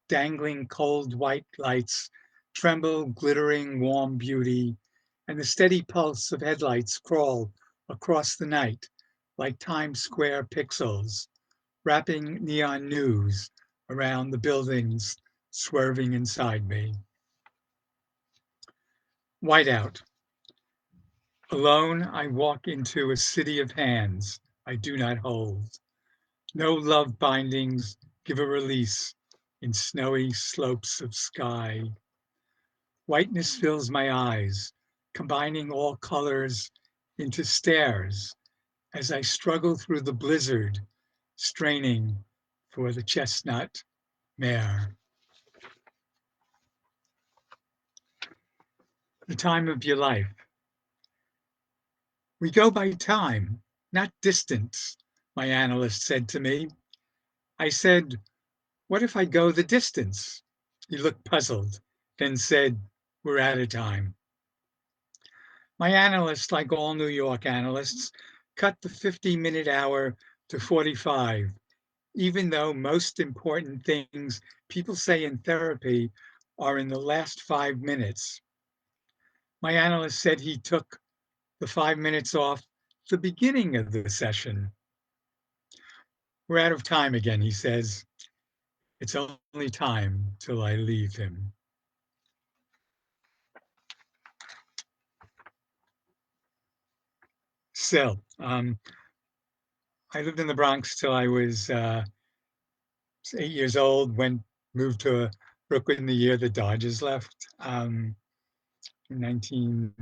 dangling cold white lights, tremble glittering warm beauty, and the steady pulse of headlights crawl across the night like Times Square pixels, wrapping neon news around the buildings swerving inside me. Whiteout. Alone, I walk into a city of hands I do not hold. No love bindings give a release in snowy slopes of sky. Whiteness fills my eyes, combining all colors into stares as I struggle through the blizzard, straining for the chestnut mare. The time of your life. We go by time, not distance, my analyst said to me. I said, what if I go the distance? He looked puzzled, then said, we're out of time. My analyst, like all New York analysts, cut the 50-minute hour to 45, even though most important things people say in therapy are in the last 5 minutes. My analyst said he took the 5 minutes off the beginning of the session. We're out of time again, he says. It's only time till I leave him. So, I lived in the Bronx till I was 8 years old, moved to Brooklyn the year the Dodgers left, 19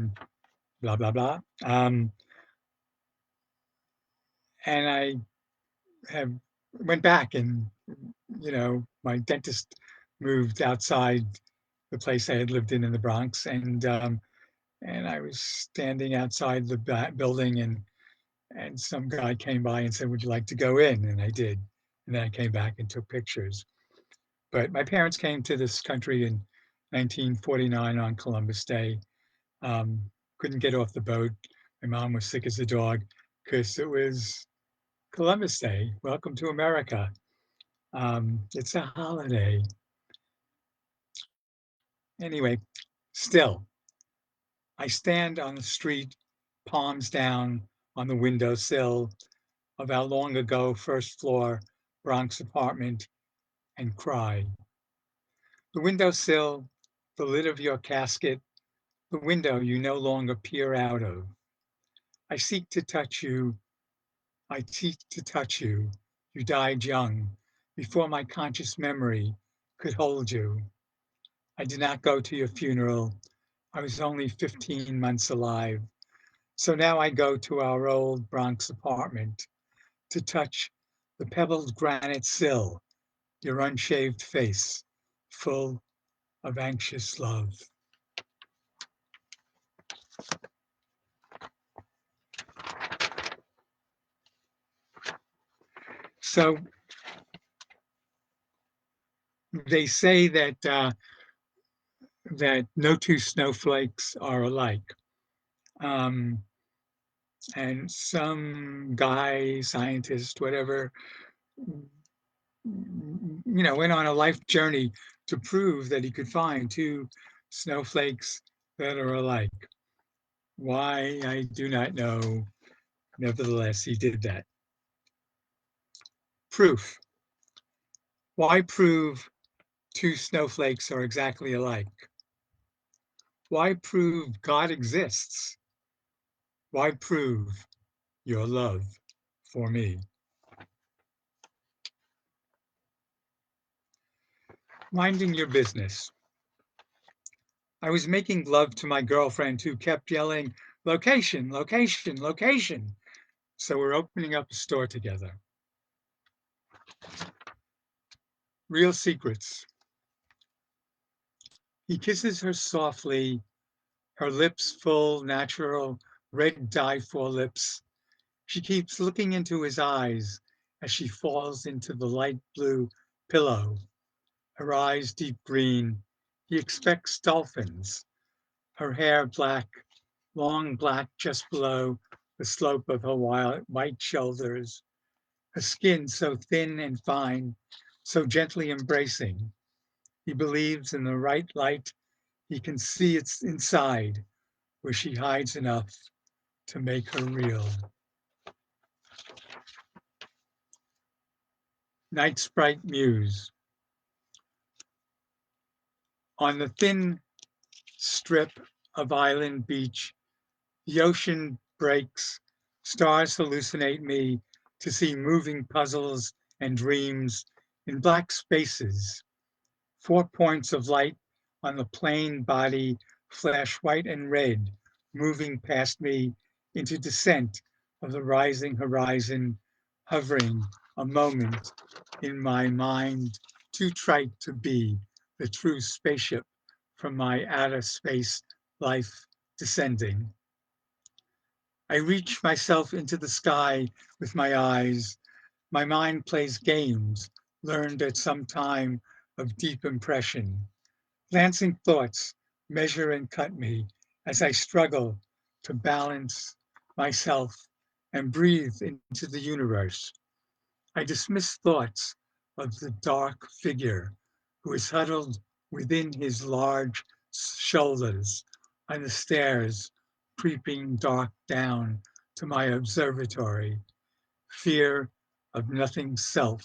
blah, blah, blah. And I went back and, my dentist moved outside the place I had lived in the Bronx. And I was standing outside the building and some guy came by and said, would you like to go in? And I did. And then I came back and took pictures. But my parents came to this country in 1949 on Columbus Day. Couldn't get off the boat. My mom was sick as a dog because it was Columbus Day. Welcome to America. It's a holiday. Anyway, still, I stand on the street, palms down on the windowsill of our long ago first floor Bronx apartment and cry. The windowsill, the lid of your casket, the window you no longer peer out of. I seek to touch you. I seek to touch you. You died young, before my conscious memory could hold you. I did not go to your funeral. I was only 15 months alive. So now I go to our old Bronx apartment to touch the pebbled granite sill, your unshaved face, full of anxious love. So they say that that no two snowflakes are alike. And some guy, scientist, whatever, went on a life journey to prove that he could find two snowflakes that are alike. Why, I do not know. Nevertheless, he did that. Proof. Why prove two snowflakes are exactly alike? Why prove God exists? Why prove your love for me? Minding your business. I was making love to my girlfriend who kept yelling, location, location, location. So we're opening up a store together. Real secrets. He kisses her softly, her lips full, natural, red dye for lips. She keeps looking into his eyes as she falls into the light blue pillow. Her eyes deep green. He expects dolphins. Her hair black, long black just below the slope of her white shoulders. Her skin so thin and fine, so gently embracing. He believes in the right light. He can see it's inside where she hides enough to make her real. Night Sprite Muse. On the thin strip of island beach, the ocean breaks, stars hallucinate me to see moving puzzles and dreams in black spaces. 4 points of light on the plain body flash white and red, moving past me into descent of the rising horizon, hovering a moment in my mind, too trite to be the true spaceship from my outer space life descending. I reach myself into the sky with my eyes. My mind plays games learned at some time of deep impression. Lancing thoughts measure and cut me as I struggle to balance myself and breathe into the universe. I dismiss thoughts of the dark figure who is huddled within his large shoulders on the stairs, creeping dark down to my observatory. Fear of nothing self,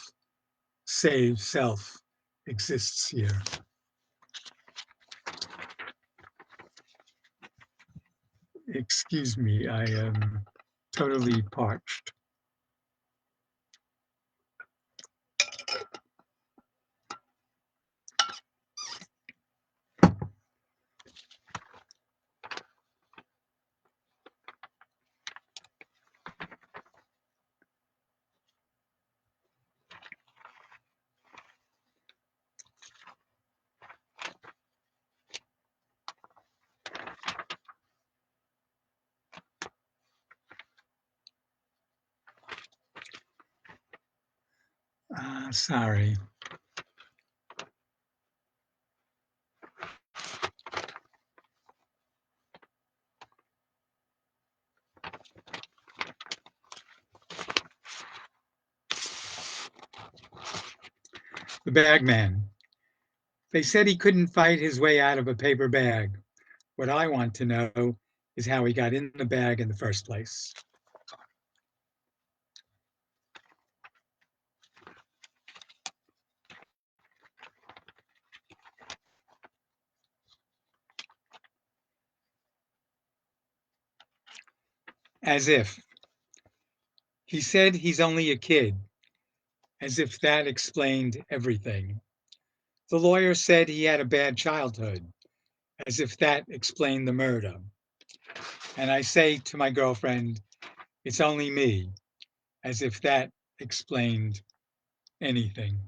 save self, exists here. Excuse me, I am totally parched. Sorry. The bagman. They said he couldn't fight his way out of a paper bag. What I want to know is how he got in the bag in the first place. as if. He said he's only a kid, as if that explained everything. The lawyer said he had a bad childhood, as if that explained the murder. And I say to my girlfriend, it's only me, as if that explained anything.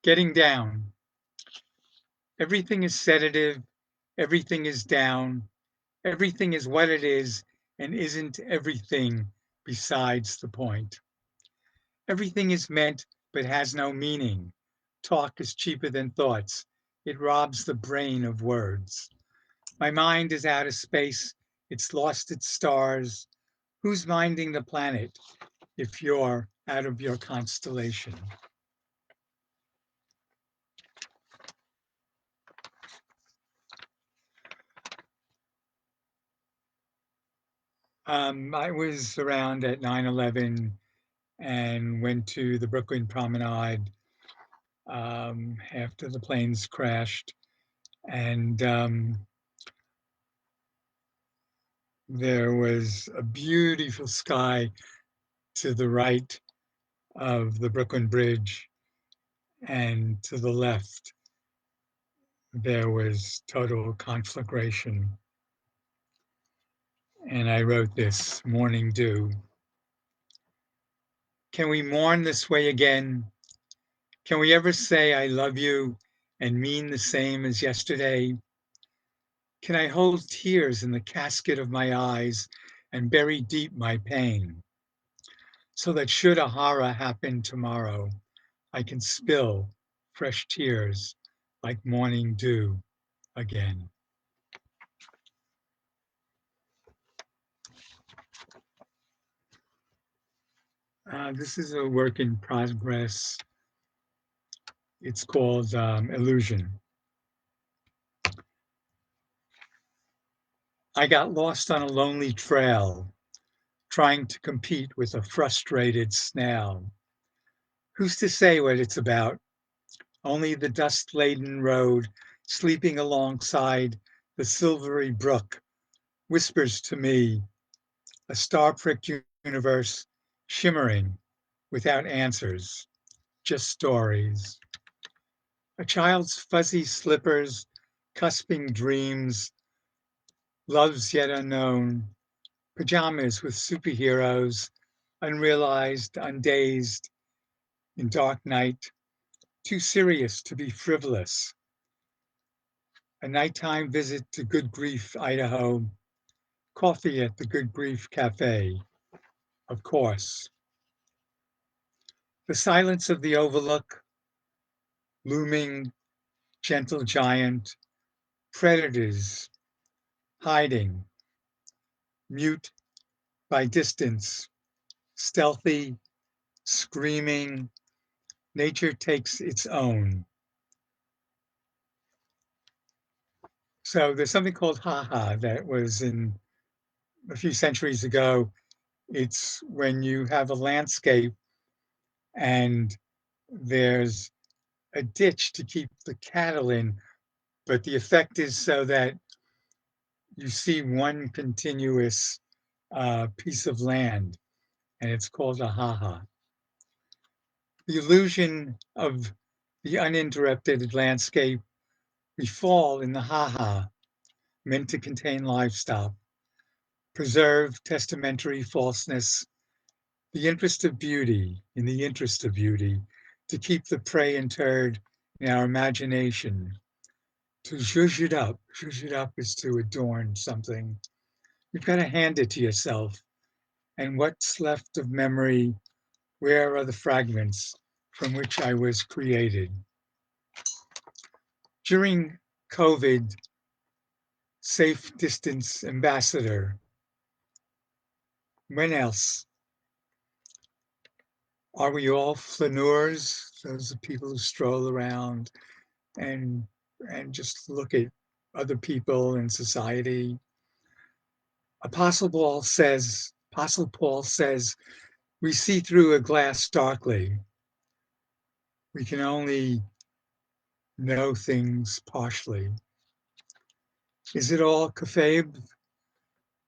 Getting down. Everything is sedative, everything is down, everything is what it is and isn't everything besides the point. Everything is meant but has no meaning. Talk is cheaper than thoughts. It robs the brain of words. My mind is out of space. It's lost its stars. Who's minding the planet if you're out of your constellation? I was around at 9/11 and went to the Brooklyn Promenade after the planes crashed. And there was a beautiful sky to the right of the Brooklyn Bridge, and to the left, there was total conflagration. And I wrote this, Morning Dew. Can we mourn this way again? Can we ever say I love you and mean the same as yesterday? Can I hold tears in the casket of my eyes and bury deep my pain, so that should a horror happen tomorrow, I can spill fresh tears like morning dew again? This is a work in progress. It's called Illusion. I got lost on a lonely trail, trying to compete with a frustrated snail. Who's to say what it's about? Only the dust-laden road, sleeping alongside the silvery brook, whispers to me, a star-pricked universe shimmering without answers, just stories. A child's fuzzy slippers, cusping dreams, loves yet unknown, pajamas with superheroes, unrealized, undazed, in dark night, too serious to be frivolous. A nighttime visit to Good Grief, Idaho, coffee at the Good Grief Cafe, of course. The silence of the overlook, looming, gentle giant, predators hiding, mute by distance, stealthy, screaming, nature takes its own. So there's something called ha-ha that was in a few centuries ago. It's when you have a landscape and there's a ditch to keep the cattle in, but the effect is so that you see one continuous piece of land, and it's called a ha-ha. The illusion of the uninterrupted landscape, we fall in the ha-ha, meant to contain livestock, preserve testamentary falseness, the interest of beauty, in the interest of beauty, to keep the prey interred in our imagination, to zhuzh it up. Zhuzh it up is to adorn something. You've got to hand it to yourself. And what's left of memory, where are the fragments from which I was created? During COVID, safe distance ambassador. When else? Are we all flaneurs? Those are people who stroll around and just look at other people in society. Apostle Paul says, we see through a glass darkly. We can only know things partially. Is it all kafab?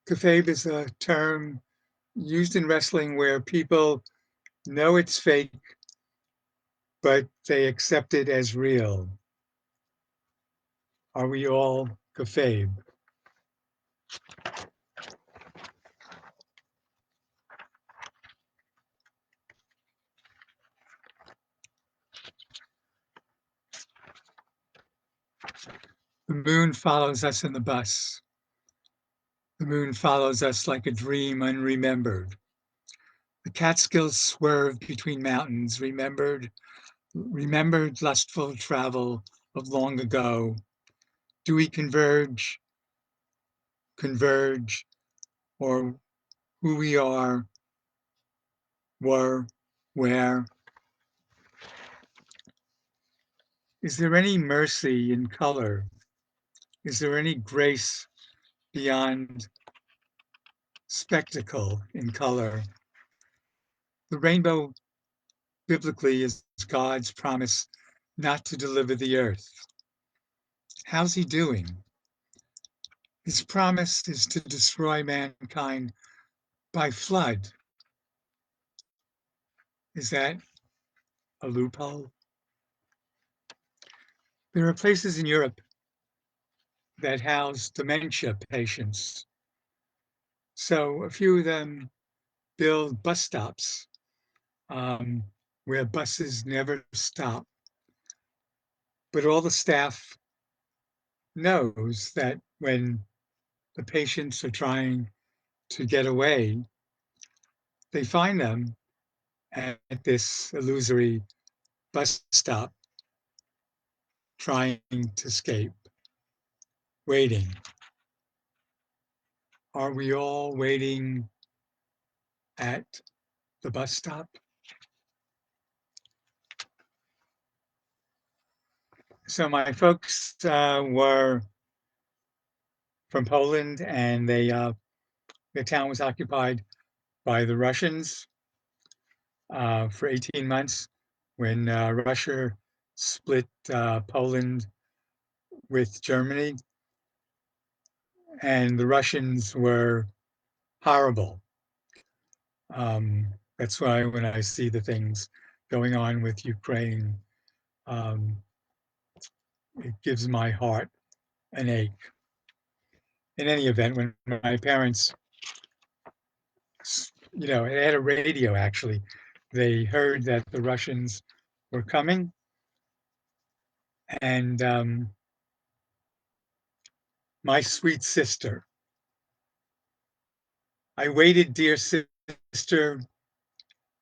Kayfabe is a term used in wrestling where people know it's fake, but they accept it as real. Are we all kayfabe? The moon follows us in the bus. The moon follows us like a dream unremembered. The Catskills swerve between mountains, remembered lustful travel of long ago. Do we converge, or who we are, were, where? Is there any mercy in color? Is there any grace beyond spectacle in color? The rainbow biblically is God's promise not to deliver the earth. How's he doing? His promise is to destroy mankind by flood. Is that a loophole? There are places in Europe that house dementia patients. So a few of them build bus stops where buses never stop. But all the staff knows that when the patients are trying to get away, they find them at this illusory bus stop trying to escape, waiting. Are we all waiting at the bus stop? So my folks were from Poland, and the town was occupied by the Russians for 18 months when Russia split Poland with Germany. And the Russians were horrible. That's why when I see the things going on with Ukraine, it gives my heart an ache. In any event, when my parents, they had a radio actually, they heard that the Russians were coming, and my sweet sister, I waited, dear sister,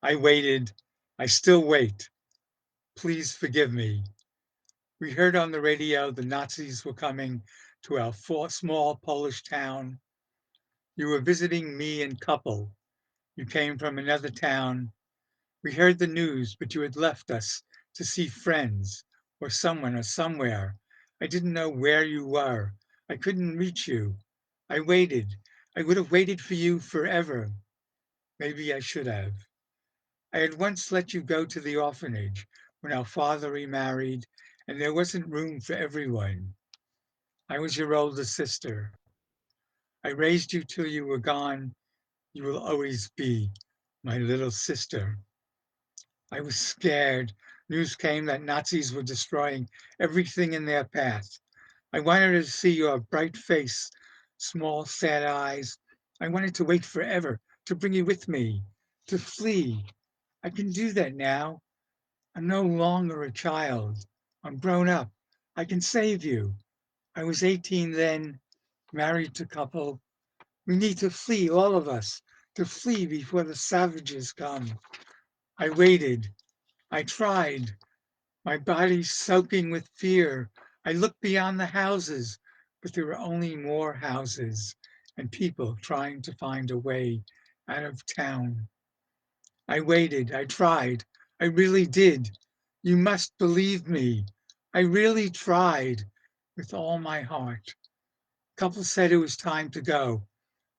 I waited, I still wait. Please forgive me. We heard on the radio the Nazis were coming to our small Polish town. You were visiting me and couple. You came from another town. We heard the news, but you had left us to see friends or someone or somewhere. I didn't know where you were. I couldn't reach you. I waited. I would have waited for you forever. Maybe I should have. I had once let you go to the orphanage when our father remarried, and there wasn't room for everyone. I was your older sister. I raised you till you were gone. You will always be my little sister. I was scared. News came that Nazis were destroying everything in their path. I wanted to see your bright face, small, sad eyes. I wanted to wait forever, to bring you with me, to flee. I can do that now. I'm no longer a child. I'm grown up. I can save you. I was 18 then, married to couple. We need to flee, all of us, to flee before the savages come. I waited. I tried. My body soaking with fear. I looked beyond the houses, but there were only more houses and people trying to find a way out of town. I waited. I tried. I really did. You must believe me. I really tried with all my heart. Couple said it was time to go.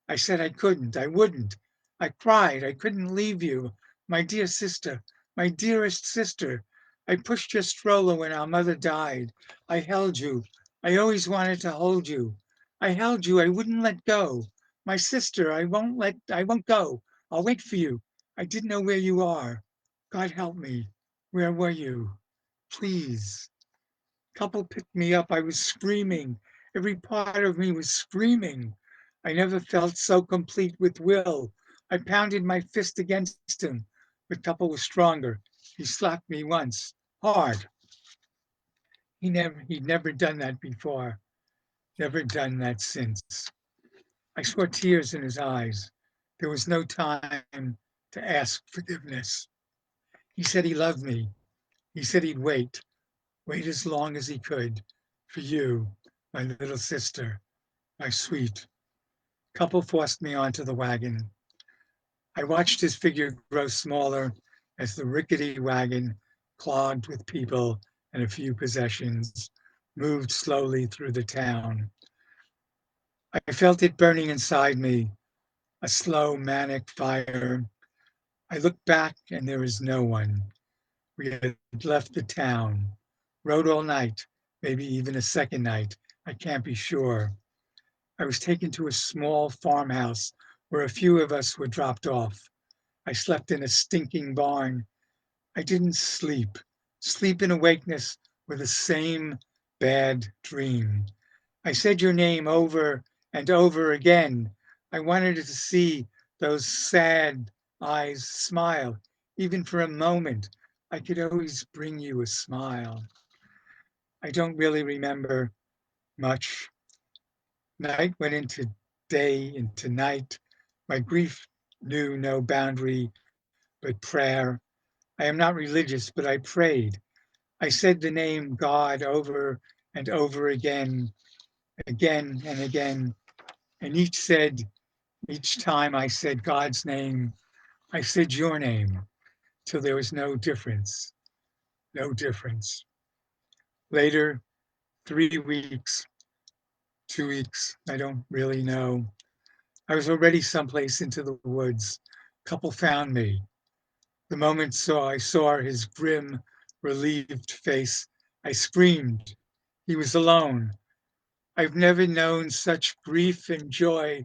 I said I couldn't, I wouldn't. I cried, I couldn't leave you. My dear sister, my dearest sister. I pushed your stroller when our mother died. I held you. I always wanted to hold you. I held you, I wouldn't let go. My sister, I won't go. I'll wait for you. I didn't know where you are. God help me. Where were you? Please. Couple picked me up. I was screaming. Every part of me was screaming. I never felt so complete with will. I pounded my fist against him, but Couple was stronger. He slapped me once, hard. He'd never done that before. Never done that since. I saw tears in his eyes. There was no time to ask forgiveness. He said he loved me. He said he'd wait as long as he could for you, my little sister, my sweet. Couple forced me onto the wagon. I watched his figure grow smaller as the rickety wagon, clogged with people and a few possessions, moved slowly through the town. I felt it burning inside me, a slow, manic fire. I looked back and there was no one. We had left the town, rode all night, maybe even a second night. I can't be sure. I was taken to a small farmhouse where a few of us were dropped off. I slept in a stinking barn. I didn't sleep. Sleep and awakeness were the same bad dream. I said your name over and over again. I wanted to see those sad eyes smile. Even for a moment, I could always bring you a smile. I don't really remember much. Night went into day, into night. My grief knew no boundary but prayer. I am not religious, but I prayed. I said the name God over and over again and again. And each time I said God's name, I said your name, till there was no difference, no difference. Later, 3 weeks, 2 weeks, I don't really know. I was already someplace into the woods. Couple found me. The moment I saw his grim, relieved face, I screamed. He was alone. I've never known such grief and joy.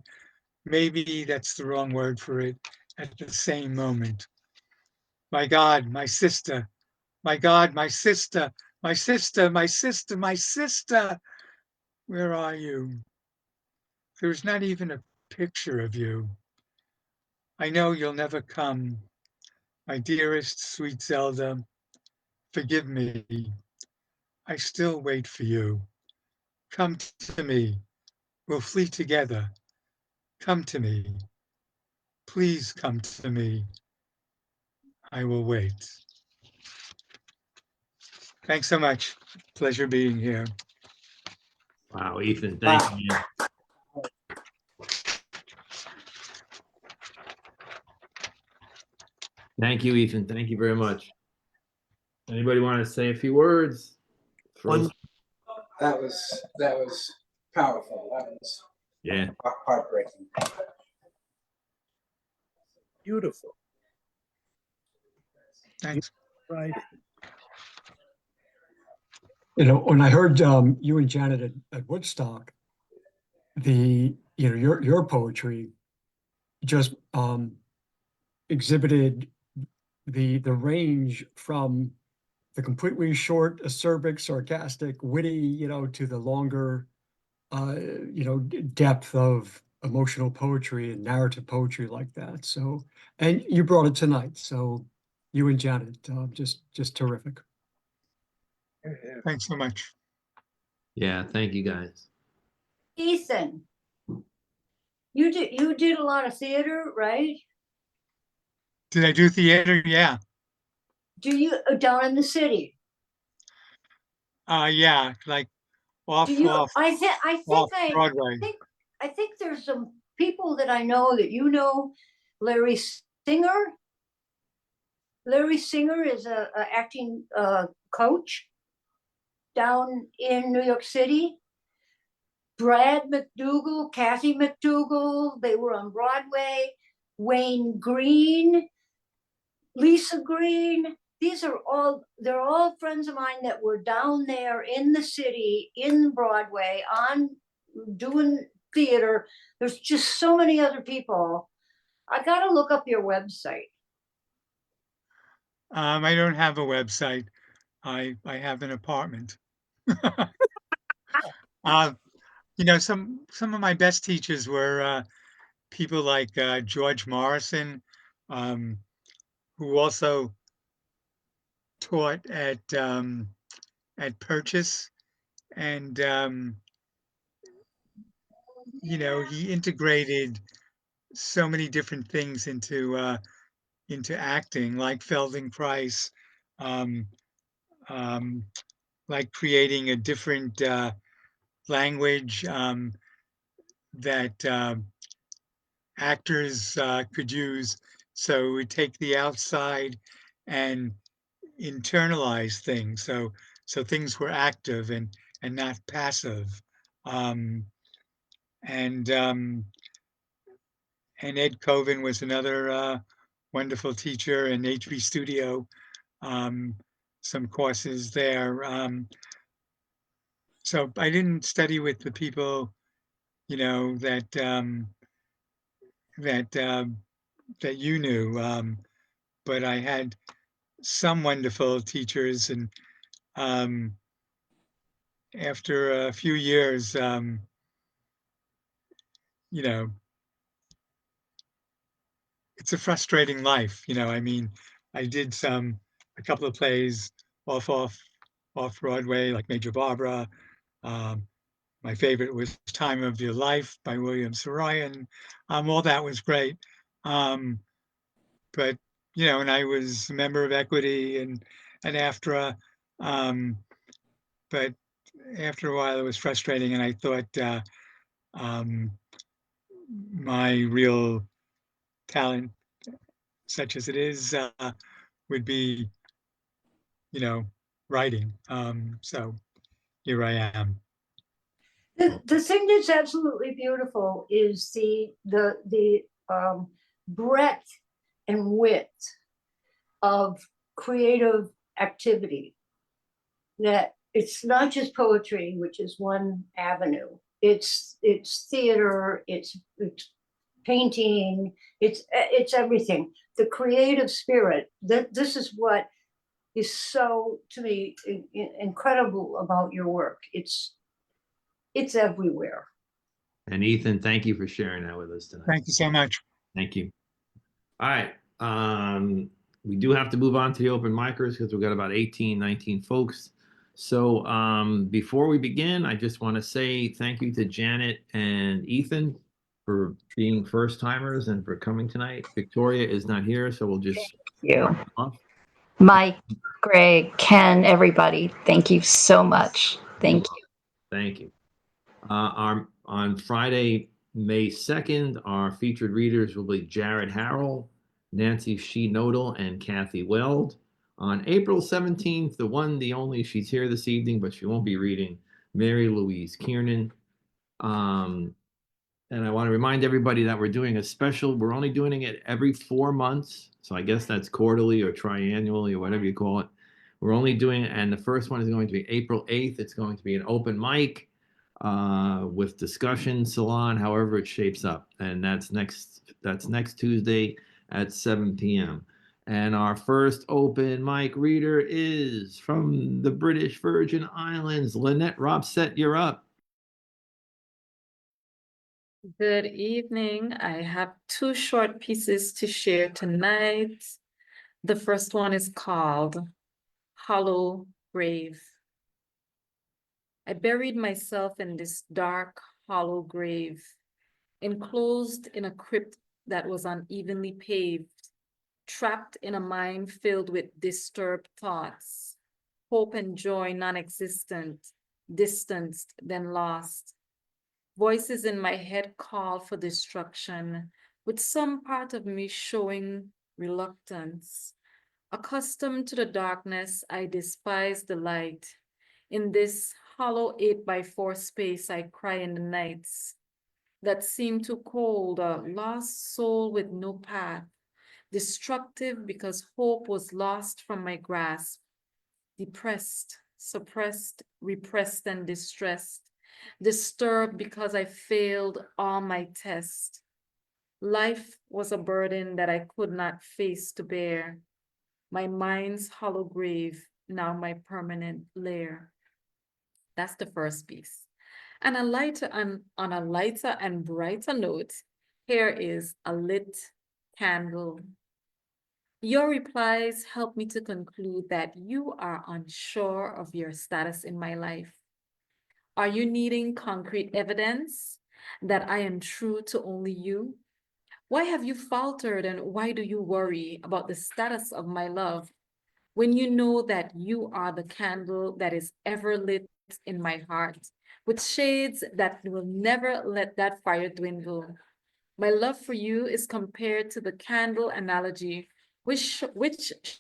Maybe that's the wrong word for it, at the same moment. My God, my sister, my God, my sister, my sister, my sister, my sister, where are you? There's not even a picture of you. I know you'll never come. My dearest, sweet Zelda, forgive me. I still wait for you. Come to me. We'll flee together. Come to me. Please come to me. I will wait. Thanks so much. Pleasure being here. Wow, Ethan, thank you. Thank you, Ethan. Thank you very much. Anybody want to say a few words? That was powerful. That was Yeah. heartbreaking. Beautiful. Thanks. Right. You know, when I heard you and Janet at Woodstock, your poetry just exhibited the range from the completely short, acerbic, sarcastic, witty, to the longer, depth of emotional poetry and narrative poetry like that. So, and you brought it tonight. So, you and Janet, just terrific. Thanks so much. Yeah, thank you guys. Ethan, you did a lot of theater, right? Did I do theater? Yeah. Do you down in the city? Yeah, like off I Broadway. think there's some people that I know that you know. Larry Singer. Larry Singer is a acting coach down in New York City. Brad McDougall, Kathy McDougall, they were on Broadway. Wayne Green, Lisa Green. They're all friends of mine that were down there in the city, in Broadway, on doing theater. There's just so many other people. I gotta look up your website. I don't have a website. I have an apartment. You know, some of my best teachers were people like George Morrison, um, who also taught at Purchase, and you know, he integrated so many different things into acting, like Feldenkrais, um, um, like creating a different language that actors could use. So we take the outside and internalize things. So things were active and not passive. Um, and um, and Ed Coven was another wonderful teacher, and HB Studio, um, some courses there. So I didn't study with the people, you know, that that you knew, but I had some wonderful teachers, and um, after a few years, you know, it's a frustrating life. You know, I mean, I did a couple of plays off Broadway, like Major Barbara. Um, my favorite was Time of Your Life by William Saroyan. All that was great. But you know, and I was a member of Equity and AFTRA. But after a while, it was frustrating, and I thought um, my real talent, such as it is, would be, you know, writing. So here I am. The thing that's absolutely beautiful is the breadth and width of creative activity. That it's not just poetry, which is one avenue. It's theater, it's painting, it's everything. The creative spirit. This is what is so, to me, incredible about your work. It's everywhere. And Ethan, thank you for sharing that with us tonight. Thank you so much. Thank you. All right. We do have to move on to the open micers because we've got about 18, 19 folks. So before we begin, I just want to say thank you to Janet and Ethan for being first timers and for coming tonight. Victoria is not here, so we'll just You, off. Mike, Greg, Ken, everybody, thank you so much. Thank you. Thank you. On Friday, May 2nd, our featured readers will be Jared Harrell, Nancy Shee-Nodal, and Kathy Weld. On April 17th, the one, the only, she's here this evening, but she won't be reading, Mary Louise Kiernan. And I want to remind everybody that we're doing a special, we're only doing it every 4 months. So I guess that's quarterly or triannually or whatever you call it. We're only doing it, and the first one is going to be April 8th. It's going to be an open mic with discussion salon, however it shapes up. And that's next Tuesday at 7 p.m. And our first open mic reader is from the British Virgin Islands. Lynette Rabsatt, you're up. Good evening. I have two short pieces to share tonight. The first one is called Hollow Grave. I buried myself in this dark, hollow grave, enclosed in a crypt that was unevenly paved, trapped in a mind filled with disturbed thoughts, hope and joy non-existent, distanced, then lost. Voices in my head call for destruction, with some part of me showing reluctance. Accustomed to the darkness, I despise the light. In this hollow 8x4 space, I cry in the nights that seem too cold, a lost soul with no path, destructive because hope was lost from my grasp, depressed, suppressed, repressed, and distressed, disturbed because I failed all my tests. Life was a burden that I could not face to bear. My mind's hollow grave, now my permanent lair. That's the first piece. And on a lighter and brighter note, here is a lit candle. Your replies help me to conclude that you are unsure of your status in my life. Are you needing concrete evidence that I am true to only you? Why have you faltered and why do you worry about the status of my love when you know that you are the candle that is ever lit in my heart, with shades that will never let that fire dwindle? My love for you is compared to the candle analogy, which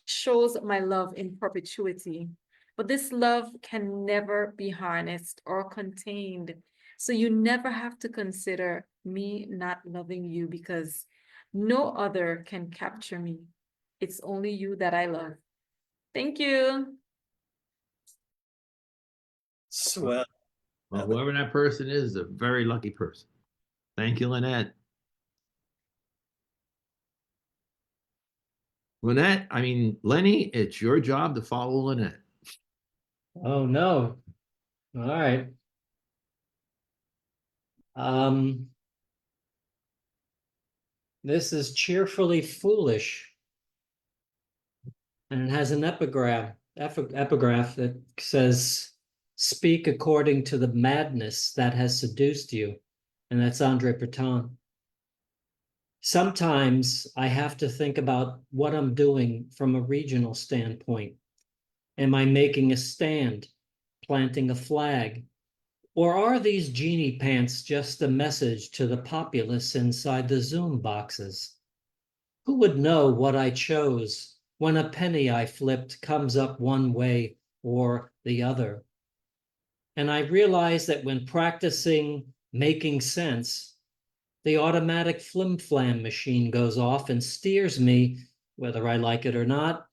shows my love in perpetuity. But this love can never be harnessed or contained. So you never have to consider me not loving you because no other can capture me. It's only you that I love. Thank you. Swell. Well, whoever that person is a very lucky person. Thank you, Lynette. Lenny, it's your job to follow Lynette. Oh, no. All right. This is cheerfully foolish. And it has an epigraph that says, speak according to the madness that has seduced you. And that's Andre Breton. Sometimes I have to think about what I'm doing from a regional standpoint. Am I making a stand, planting a flag? Or are these genie pants just a message to the populace inside the Zoom boxes? Who would know what I chose when a penny I flipped comes up one way or the other? And I realize that when practicing making sense, the automatic flim-flam machine goes off and steers me, whether I like it or not,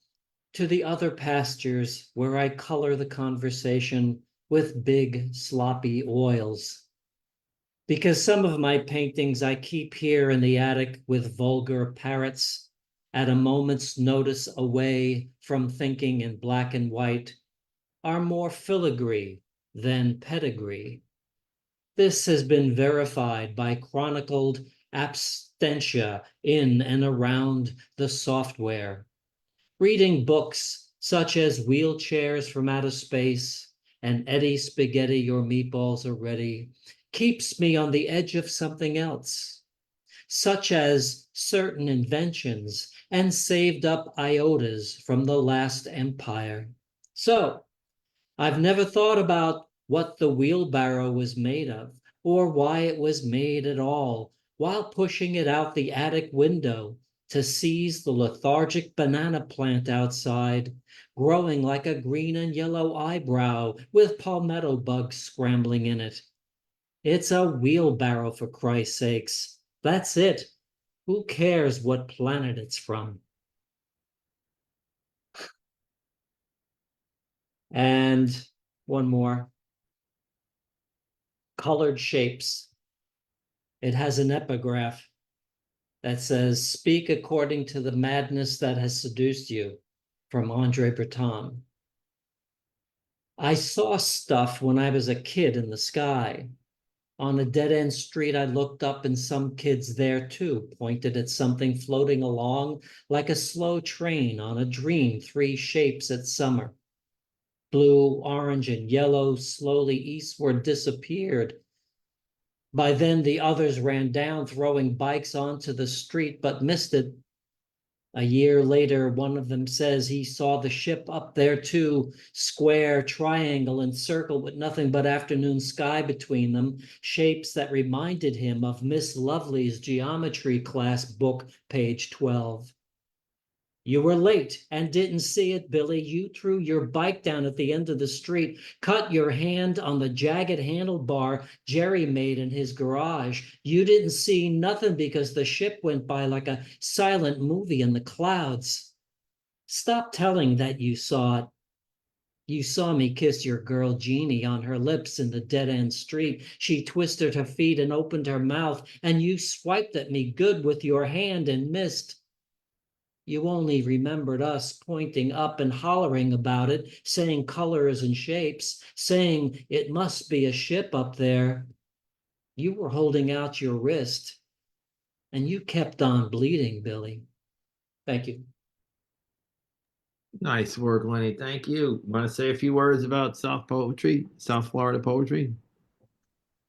to the other pastures where I color the conversation with big, sloppy oils. Because some of my paintings I keep here in the attic with vulgar parrots at a moment's notice away from thinking in black and white are more filigree than pedigree. This has been verified by chronicled abstentia in and around the software. Reading books such as Wheelchairs from Outer Space and Eddie Spaghetti, Your Meatballs Are Ready keeps me on the edge of something else, such as certain inventions and saved up iotas from the last empire. So, I've never thought about what the wheelbarrow was made of or why it was made at all while pushing it out the attic window to seize the lethargic banana plant outside, growing like a green and yellow eyebrow with palmetto bugs scrambling in it. It's a wheelbarrow, for Christ's sakes. That's it. Who cares what planet it's from? And one more. Colored shapes. It has an epigraph that says, speak according to the madness that has seduced you, from Andre Breton. I saw stuff when I was a kid in the sky. On a dead-end street, I looked up and some kids there too pointed at something floating along like a slow train on a dream, 3 shapes at summer. Blue, orange, and yellow slowly eastward disappeared. By then, the others ran down, throwing bikes onto the street, but missed it. A year later, one of them says he saw the ship up there too, square, triangle, and circle with nothing but afternoon sky between them, shapes that reminded him of Miss Lovely's geometry class book, page 12. You were late and didn't see it, Billy. You threw your bike down at the end of the street, cut your hand on the jagged handlebar Jerry made in his garage. You didn't see nothing because the ship went by like a silent movie in the clouds. Stop telling that you saw it. You saw me kiss your girl Jeannie on her lips in the dead-end street. She twisted her feet and opened her mouth, and you swiped at me good with your hand and missed. You only remembered us pointing up and hollering about it, saying colors and shapes, saying it must be a ship up there. You were holding out your wrist, and you kept on bleeding, Billy. Thank you. Nice work, Lenny. Thank you. Want to say a few words about South Florida poetry?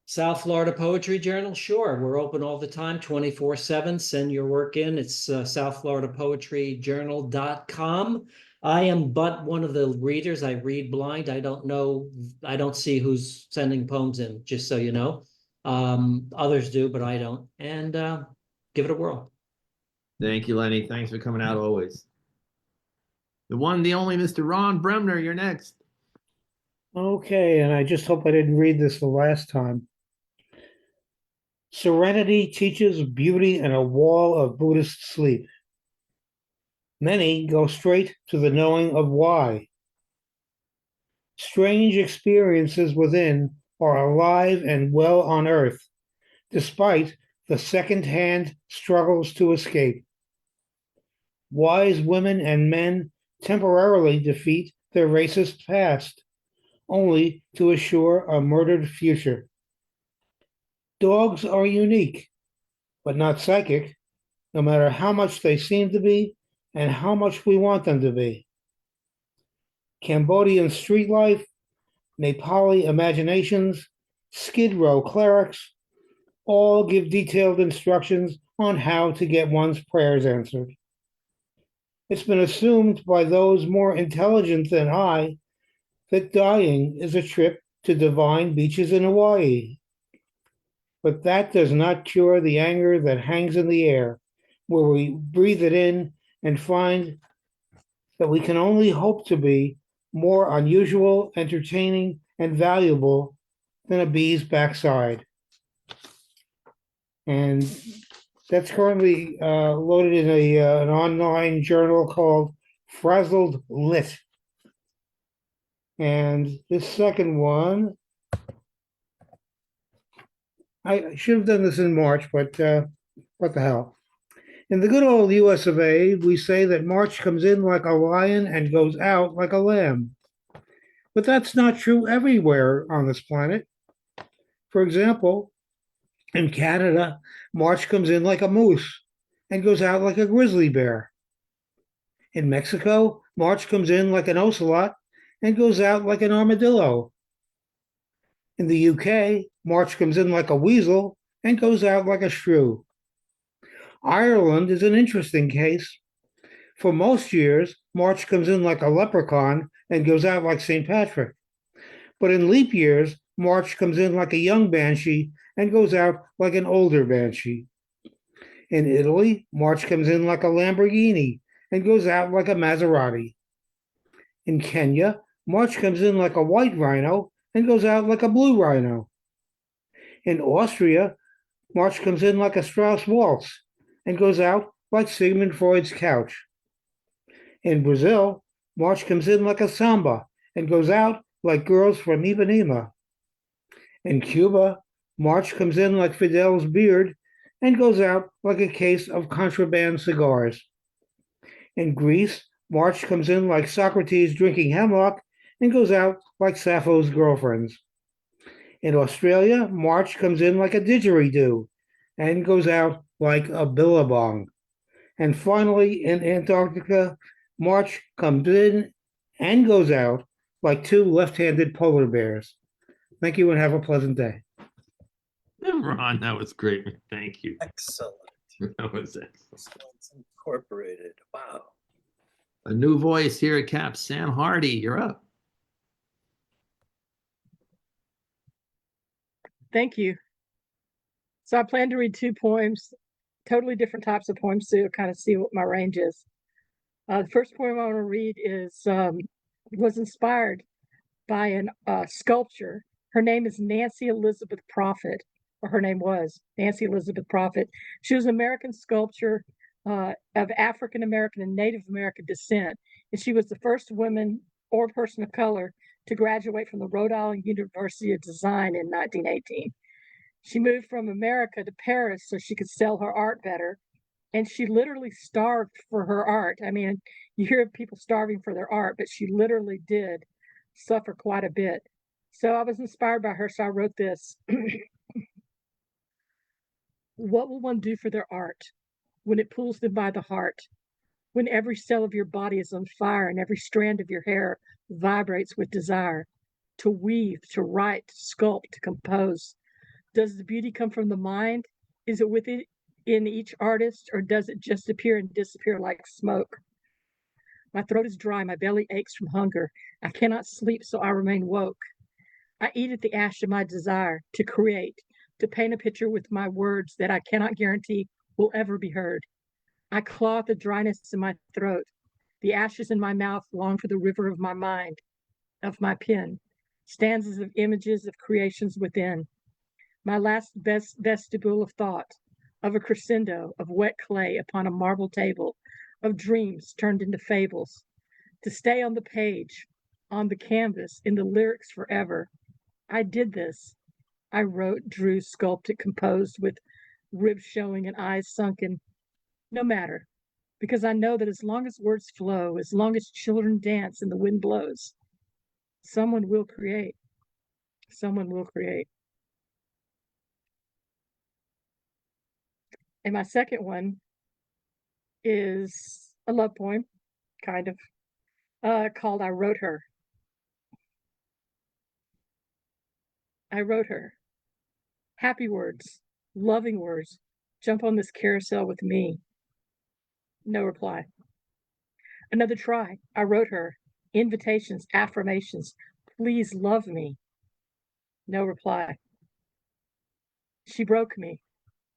South Florida Poetry Journal, sure. We're open all the time, 24/7. Send your work in. It's southfloridapoetryjournal.com. I am but one of the readers. I read blind. I don't see who's sending poems in, just so you know. Others do, but I don't. And give it a whirl. Thank you, Lenny. Thanks for coming out always. The one, the only Mr. Ron Bremner, you're next. Okay, and I just hope I didn't read this the last time. Serenity teaches beauty in a wall of Buddhist sleep. Many go straight to the knowing of why. Strange experiences within are alive and well on earth, despite the second-hand struggles to escape. Wise women and men temporarily defeat their racist past, only to assure a murdered future. Dogs are unique, but not psychic, no matter how much they seem to be and how much we want them to be. Cambodian street life, Nepali imaginations, Skid Row clerics, all give detailed instructions on how to get one's prayers answered. It's been assumed by those more intelligent than I that dying is a trip to divine beaches in Hawaii. But that does not cure the anger that hangs in the air, where we breathe it in and find that we can only hope to be more unusual, entertaining, and valuable than a bee's backside. And that's currently loaded in an online journal called Frazzled Lit. And this second one, I should have done this in March, but what the hell. In the good old US of A, we say that March comes in like a lion and goes out like a lamb. But that's not true everywhere on this planet. For example, in Canada, March comes in like a moose and goes out like a grizzly bear. In Mexico, March comes in like an ocelot and goes out like an armadillo. In the UK, March comes in like a weasel and goes out like a shrew. Ireland is an interesting case. For most years, March comes in like a leprechaun and goes out like St. Patrick. But in leap years, March comes in like a young banshee and goes out like an older banshee. In Italy, March comes in like a Lamborghini and goes out like a Maserati. In Kenya, March comes in like a white rhino and goes out like a blue rhino. In Austria, March comes in like a Strauss waltz and goes out like Sigmund Freud's couch. In Brazil, March comes in like a samba and goes out like girls from Ipanema. In Cuba, March comes in like Fidel's beard and goes out like a case of contraband cigars. In Greece, March comes in like Socrates drinking hemlock and goes out like Sappho's girlfriends. In Australia, March comes in like a didgeridoo and goes out like a billabong. And finally, in Antarctica, March comes in and goes out like two left-handed polar bears. Thank you and have a pleasant day. Ron, that was great. Thank you. Excellent. That was excellent. It's incorporated. Wow. A new voice here at CAP, Sam Harty, you're up. Thank you. So I plan to read 2 poems, totally different types of poems to kind of see what my range is. The first poem I want to read was inspired by a sculpture. Her name is Nancy Elizabeth Prophet, or her name was Nancy Elizabeth Prophet. She was an American sculptor of African American and Native American descent, and she was the first woman or person of color to graduate from the Rhode Island University of Design in 1918. She moved from America to Paris so she could sell her art better. And she literally starved for her art. I mean, you hear of people starving for their art, but she literally did suffer quite a bit. So I was inspired by her, so I wrote this. What will one do for their art when it pulls them by the heart? When every cell of your body is on fire and every strand of your hair vibrates with desire to weave, to write, to sculpt, to compose? Does the beauty come from the mind? Is it within each artist, or does it just appear and disappear like smoke? My throat is dry, my belly aches from hunger. I cannot sleep, so I remain woke. I eat at the ash of my desire to create, to paint a picture with my words that I cannot guarantee will ever be heard. I claw at the dryness in my throat. The ashes in my mouth long for the river of my mind, of my pen, stanzas of images of creations within. My last vestibule of thought, of a crescendo of wet clay upon a marble table, of dreams turned into fables, to stay on the page, on the canvas, in the lyrics forever. I did this. I wrote, drew, sculpted, composed with ribs showing and eyes sunken. No matter, because I know that as long as words flow, as long as children dance and the wind blows, someone will create. Someone will create. And my second one is a love poem, kind of, called I Wrote Her. I wrote her. Happy words, loving words, jump on this carousel with me. No reply. Another try. I wrote her. Invitations, affirmations, please love me. No reply. She broke me.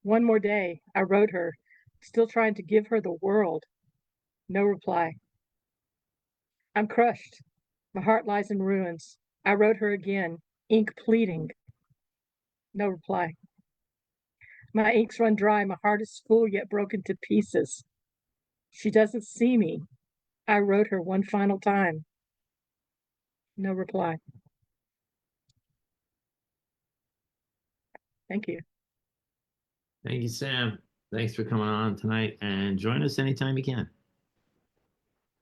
One more day. I wrote her, still trying to give her the world. No reply. I'm crushed. My heart lies in ruins. I wrote her again, ink pleading. No reply. My inks run dry. My heart is full yet broken to pieces. She doesn't see me. I wrote her one final time. No reply. Thank you. Thank you, Sam. Thanks for coming on tonight, and join us anytime you can.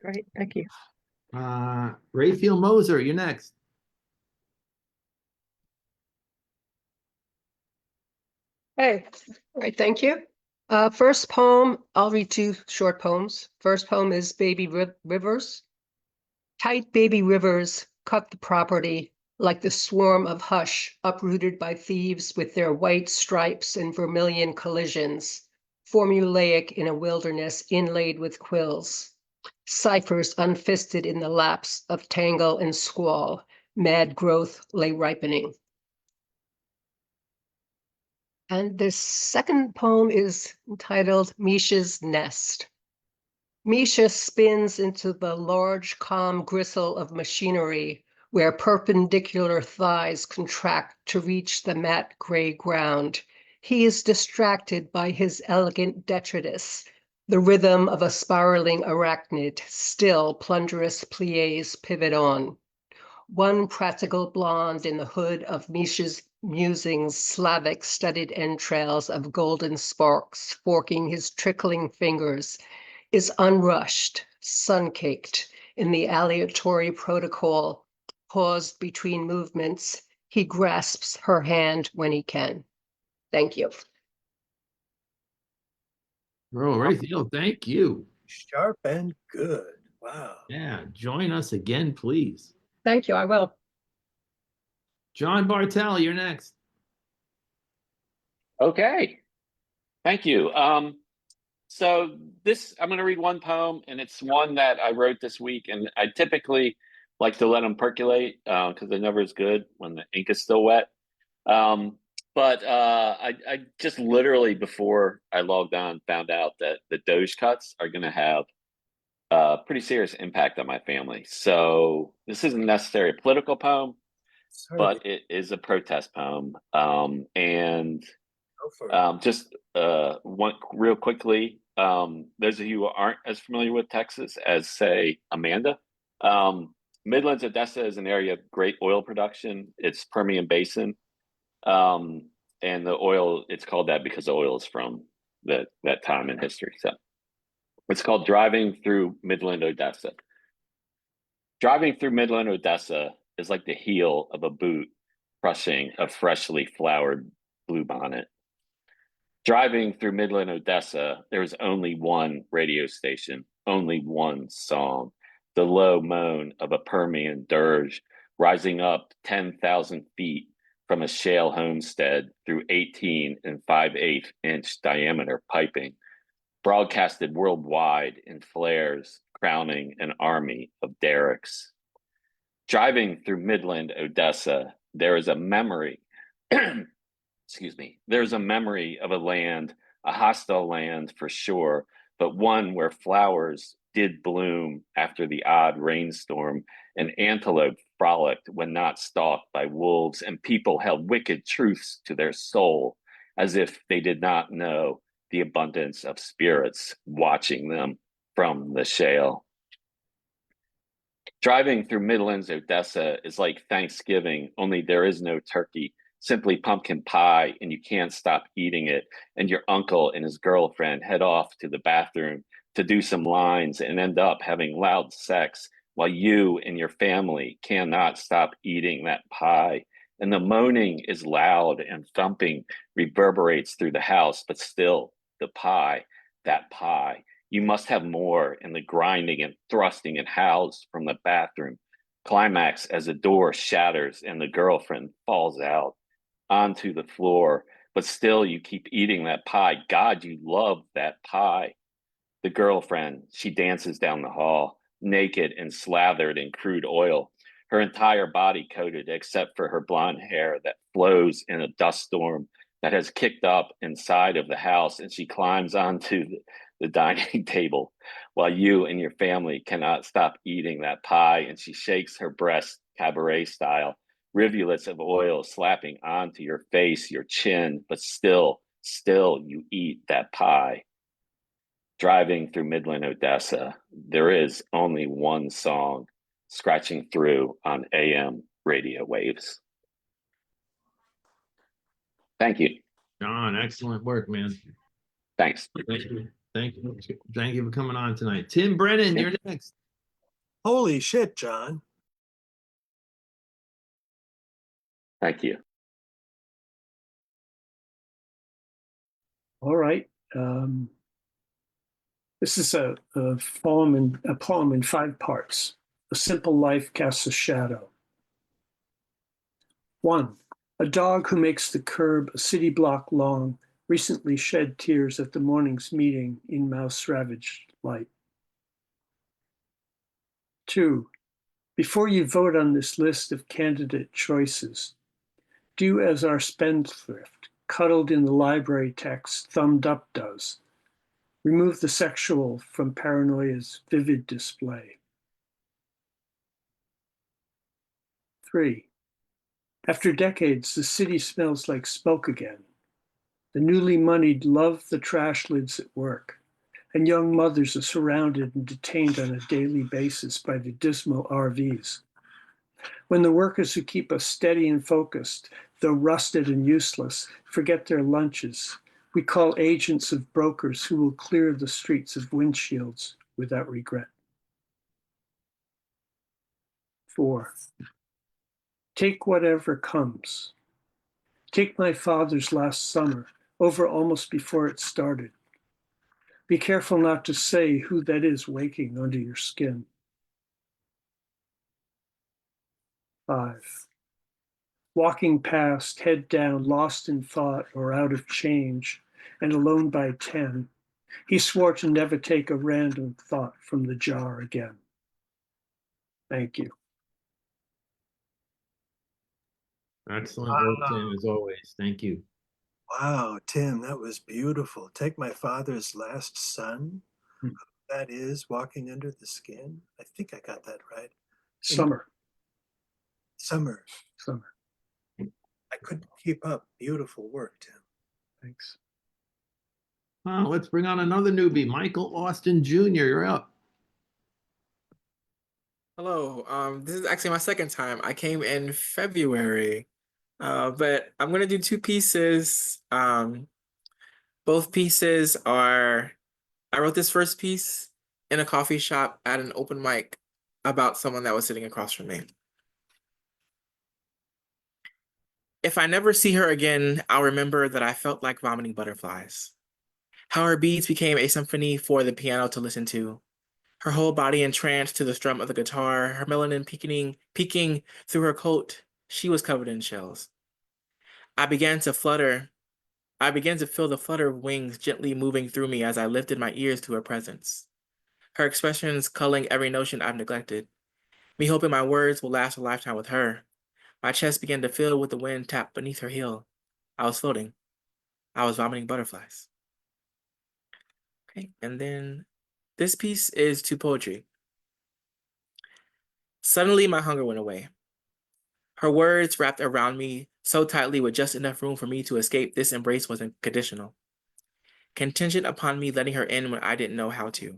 Great. Thank you. Raphael Moser, you're next. Hey, all right, thank you. First poem, I'll read two short poems. First poem is Baby Rivers. Tight baby rivers cut the property like the swarm of hush uprooted by thieves with their white stripes and vermilion collisions, formulaic in a wilderness inlaid with quills. Ciphers unfisted in the lapse of tangle and squall, mad growth lay ripening. And the second poem is entitled Misha's Nest. Misha spins into the large, calm gristle of machinery where perpendicular thighs contract to reach the matte gray ground. He is distracted by his elegant detritus, the rhythm of a spiraling arachnid, still plunderous plies pivot on. One practical blonde in the hood of Misha's musings, Slavic studded entrails of golden sparks forking his trickling fingers, is unrushed, sun-caked in the aleatory protocol paused between movements. He grasps her hand when he can. Thank you. Oh, Raphael, thank you. Sharp and good. Wow. Yeah, join us again, please. Thank you, I will. John Bartell, you're next. Okay, thank you. So this, I'm going to read one poem, and it's one that I wrote this week, and I typically like to let them percolate because they're never as good when the ink is still wet. But I just literally, before I logged on, found out that the Doge cuts are going to have a pretty serious impact on my family. So this isn't necessarily a political poem, but it is a protest poem. And just one real quickly, those of you who aren't as familiar with Texas as, say, Amanda, Midlands, Odessa is an area of great oil production. It's Permian Basin. And the oil, it's called that because the oil is from that time in history. So it's called Driving Through Midland, Odessa. Driving through Midland, Odessa is like the heel of a boot crushing a freshly flowered bluebonnet. Driving through Midland, Odessa, there is only one radio station, only one song, the low moan of a Permian dirge rising up 10,000 feet from a shale homestead through 18 and 5/8 inch diameter piping, broadcasted worldwide in flares, crowning an army of derricks. Driving through Midland, Odessa, there is a memory, excuse me, there's a memory of a land, a hostile land for sure, but one where flowers did bloom after the odd rainstorm, and antelope frolicked when not stalked by wolves, and people held wicked truths to their soul, as if they did not know the abundance of spirits watching them from the shale. Driving through Midlands, Odessa is like Thanksgiving, only there is no turkey, simply pumpkin pie, and you can't stop eating it. And your uncle and his girlfriend head off to the bathroom to do some lines and end up having loud sex while you and your family cannot stop eating that pie. And the moaning is loud and thumping reverberates through the house, but still the pie, that pie. You must have more, and the grinding and thrusting and howls from the bathroom climax as the door shatters and the girlfriend falls out onto the floor, but still you keep eating that pie. God, you love that pie. The girlfriend, she dances down the hall, naked and slathered in crude oil, her entire body coated except for her blonde hair that flows in a dust storm that has kicked up inside of the house, and she climbs onto the dining table while you and your family cannot stop eating that pie, and she shakes her breast cabaret style, rivulets of oil slapping onto your face, your chin, but still you eat that pie. Driving through Midland, Odessa, there is only one song scratching through on AM radio waves. Thank you. John, excellent work, man. Thanks. Thank you. Thank you. Thank you for coming on tonight. Tim Brennan, you're next. Holy shit, John. Thank you. All right. This is a poem in 5 parts. A simple life casts a shadow. 1. A dog who makes the curb a city block long recently shed tears at the morning's meeting in mouse-ravaged light. 2. Before you vote on this list of candidate choices, do as our spendthrift, cuddled in the library text, thumbed up does. Remove the sexual from paranoia's vivid display. 3. After decades, the city smells like smoke again. The newly moneyed love the trash lids at work, and young mothers are surrounded and detained on a daily basis by the dismal RVs. When the workers who keep us steady and focused, though rusted and useless, forget their lunches, we call agents of brokers who will clear the streets of windshields without regret. 4. Take whatever comes. Take my father's last summer, over almost before it started. Be careful not to say who that is waking under your skin. 5. Walking past, head down, lost in thought or out of change, and alone by 10, he swore to never take a random thought from the jar again. Thank you. Excellent work, Tim, as always. Thank you. Wow, Tim, that was beautiful. Take my father's last son. That is walking under the skin. I think I got that right. Summer. Summer. Summer. I couldn't keep up. Beautiful work, Tim. Thanks. Let's bring on another newbie, Michael Austin Jr. You're up. Hello. This is actually my second time. I came in February, but I'm gonna do two pieces. Both pieces are, I wrote this first piece in a coffee shop at an open mic about someone that was sitting across from me. If I never see her again, I'll remember that I felt like vomiting butterflies. How her beats became a symphony for the piano to listen to. Her whole body entranced to the strum of the guitar, her melanin peeking through her coat. She was covered in shells. I began to flutter. I began to feel the flutter of wings gently moving through me as I lifted my ears to her presence. Her expressions culling every notion I've neglected. Me hoping my words will last a lifetime with her. My chest began to fill with the wind tapped beneath her heel. I was floating. I was vomiting butterflies. Okay, and then this piece is to poetry. Suddenly, my hunger went away. Her words wrapped around me so tightly with just enough room for me to escape. This embrace wasn't conditional. Contingent upon me letting her in when I didn't know how to.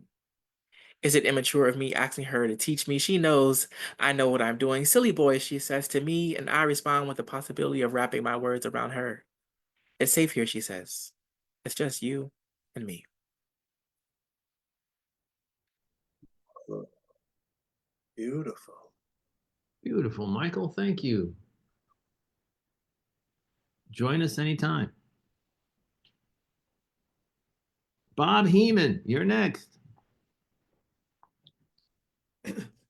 Is it immature of me asking her to teach me? She knows I know what I'm doing. Silly boy, she says to me, and I respond with the possibility of wrapping my words around her. It's safe here, she says. It's just you and me. Beautiful. Beautiful, Michael. Thank you. Join us anytime. Bob Heman, you're next.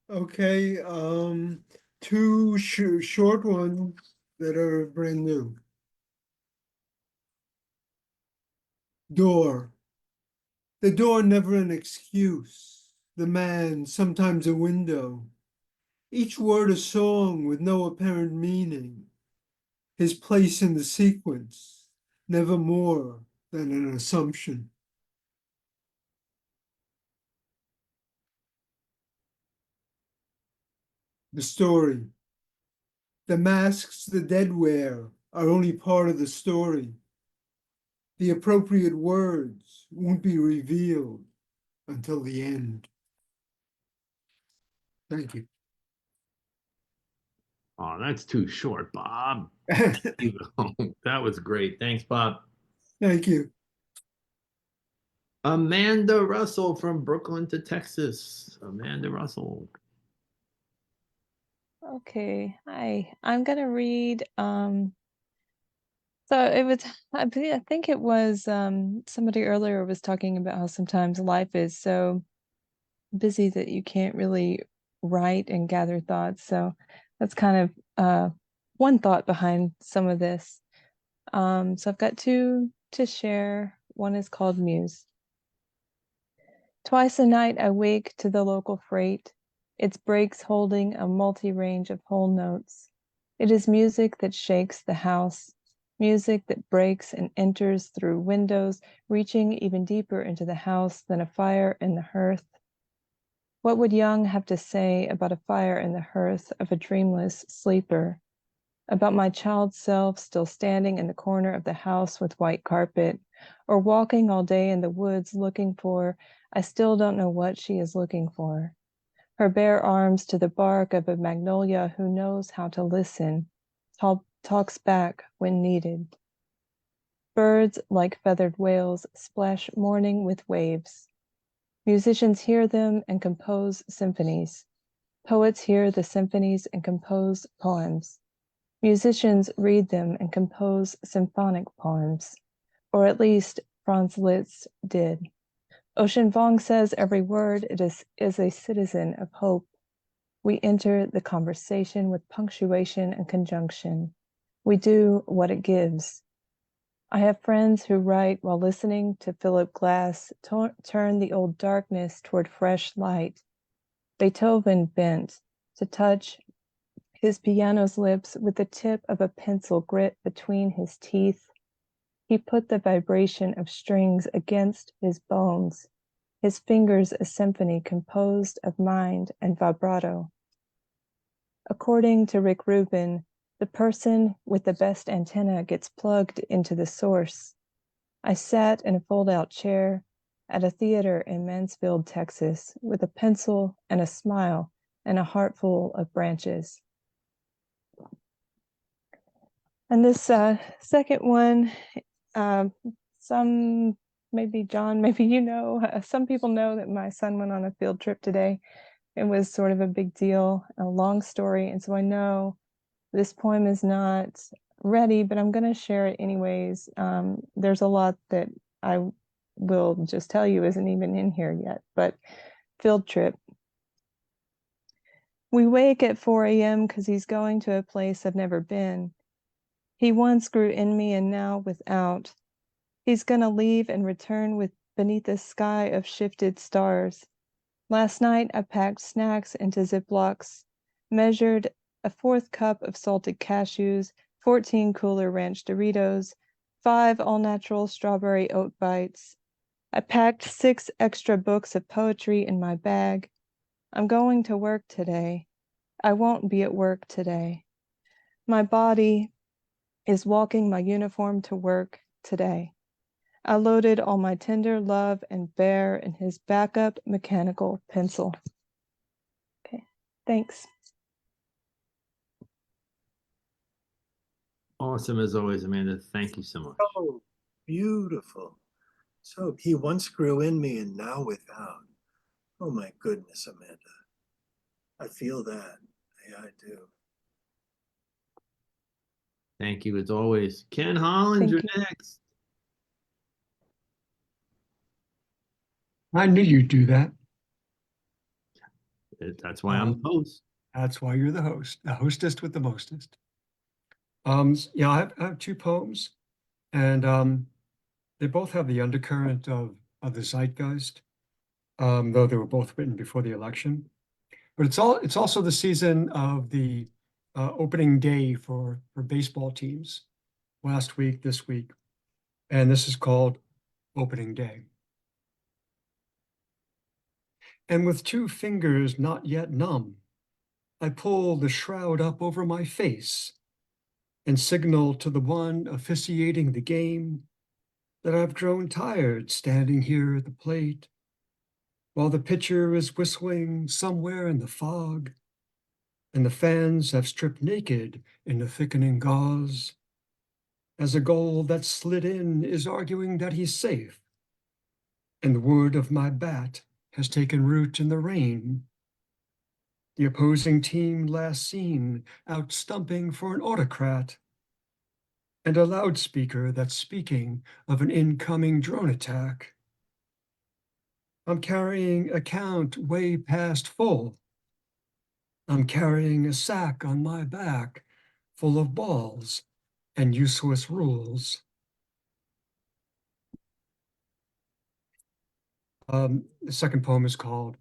Okay, two short ones that are brand new. Door. The door never an excuse. The man, sometimes a window. Each word a song with no apparent meaning. His place in the sequence, never more than an assumption. The story. The masks the dead wear are only part of the story. The appropriate words won't be revealed until the end. Thank you. Oh, that's too short, Bob. That was great. Thanks, Bob. Thank you. Amanda Russell from Brooklyn to Texas. Amanda Russell. Okay, hi. I'm gonna read so it was I think it was somebody earlier was talking about how sometimes life is so busy that you can't really write and gather thoughts. So that's kind of one thought behind some of this. So I've got two to share. One is called Muse. Twice a night I wake to the local freight, its brakes holding a multi-range of whole notes. It is music that shakes the house, music that breaks and enters through windows, reaching even deeper into the house than a fire in the hearth. What would Young have to say about a fire in the hearth of a dreamless sleeper? About my child self still standing in the corner of the house with white carpet, or walking all day in the woods looking for, I still don't know what she is looking for. Her bare arms to the bark of a magnolia who knows how to listen, talks back when needed. Birds, like feathered whales, splash morning with waves. Musicians hear them and compose symphonies. Poets hear the symphonies and compose poems. Musicians read them and compose symphonic poems, or at least Franz Liszt did. Ocean Vuong says every word is a citizen of hope. We enter the conversation with punctuation and conjunction. We do what it gives. I have friends who write while listening to Philip Glass turn the old darkness toward fresh light. Beethoven bent to touch his piano's lips with the tip of a pencil grit between his teeth. He put the vibration of strings against his bones, his fingers a symphony composed of mind and vibrato. According to Rick Rubin, the person with the best antenna gets plugged into the source. I sat in a fold-out chair at a theater in Mansfield, Texas, with a pencil and a smile and a heart full of branches. And this second one, maybe John, maybe you know, some people know that my son went on a field trip today. It was sort of a big deal, a long story. And so I know this poem is not ready, but I'm going to share it anyways. There's a lot that I will just tell you isn't even in here yet, but field trip. We wake at 4 a.m. because he's going to a place I've never been. He once grew in me and now without. He's going to leave and return with beneath a sky of shifted stars. Last night, I packed snacks into Ziplocs, measured a 4th cup of salted cashews, 14 Cooler Ranch Doritos, 5 all-natural strawberry oat bites. I packed 6 extra books of poetry in my bag. I'm going to work today. I won't be at work today. My body is walking my uniform to work today. I loaded all my tender love and bear in his backup mechanical pencil. Okay, thanks. Awesome as always, Amanda. Thank you so much. Oh, beautiful. So he once grew in me and now without. Oh my goodness, Amanda. I feel that. Yeah, I do. Thank you as always. Ken Holland, you're next. I knew you'd do that. That's why I'm the host. That's why you're the host, the hostess with the mostest. Yeah, I have 2 poems, and they both have the undercurrent of the zeitgeist, though they were both written before the election. But it's also the season of the opening day for baseball teams, last week, this week, and this is called Opening Day. And with 2 fingers not yet numb, I pull the shroud up over my face and signal to the one officiating the game that I've grown tired standing here at the plate while the pitcher is whistling somewhere in the fog and the fans have stripped naked in the thickening gauze as a goal that slid in is arguing that he's safe and the wood of my bat has taken root in the rain. The opposing team last seen out stumping for an autocrat, and a loudspeaker that's speaking of an incoming drone attack. I'm carrying a count way past full. I'm carrying a sack on my back full of balls and useless rules. The second poem is called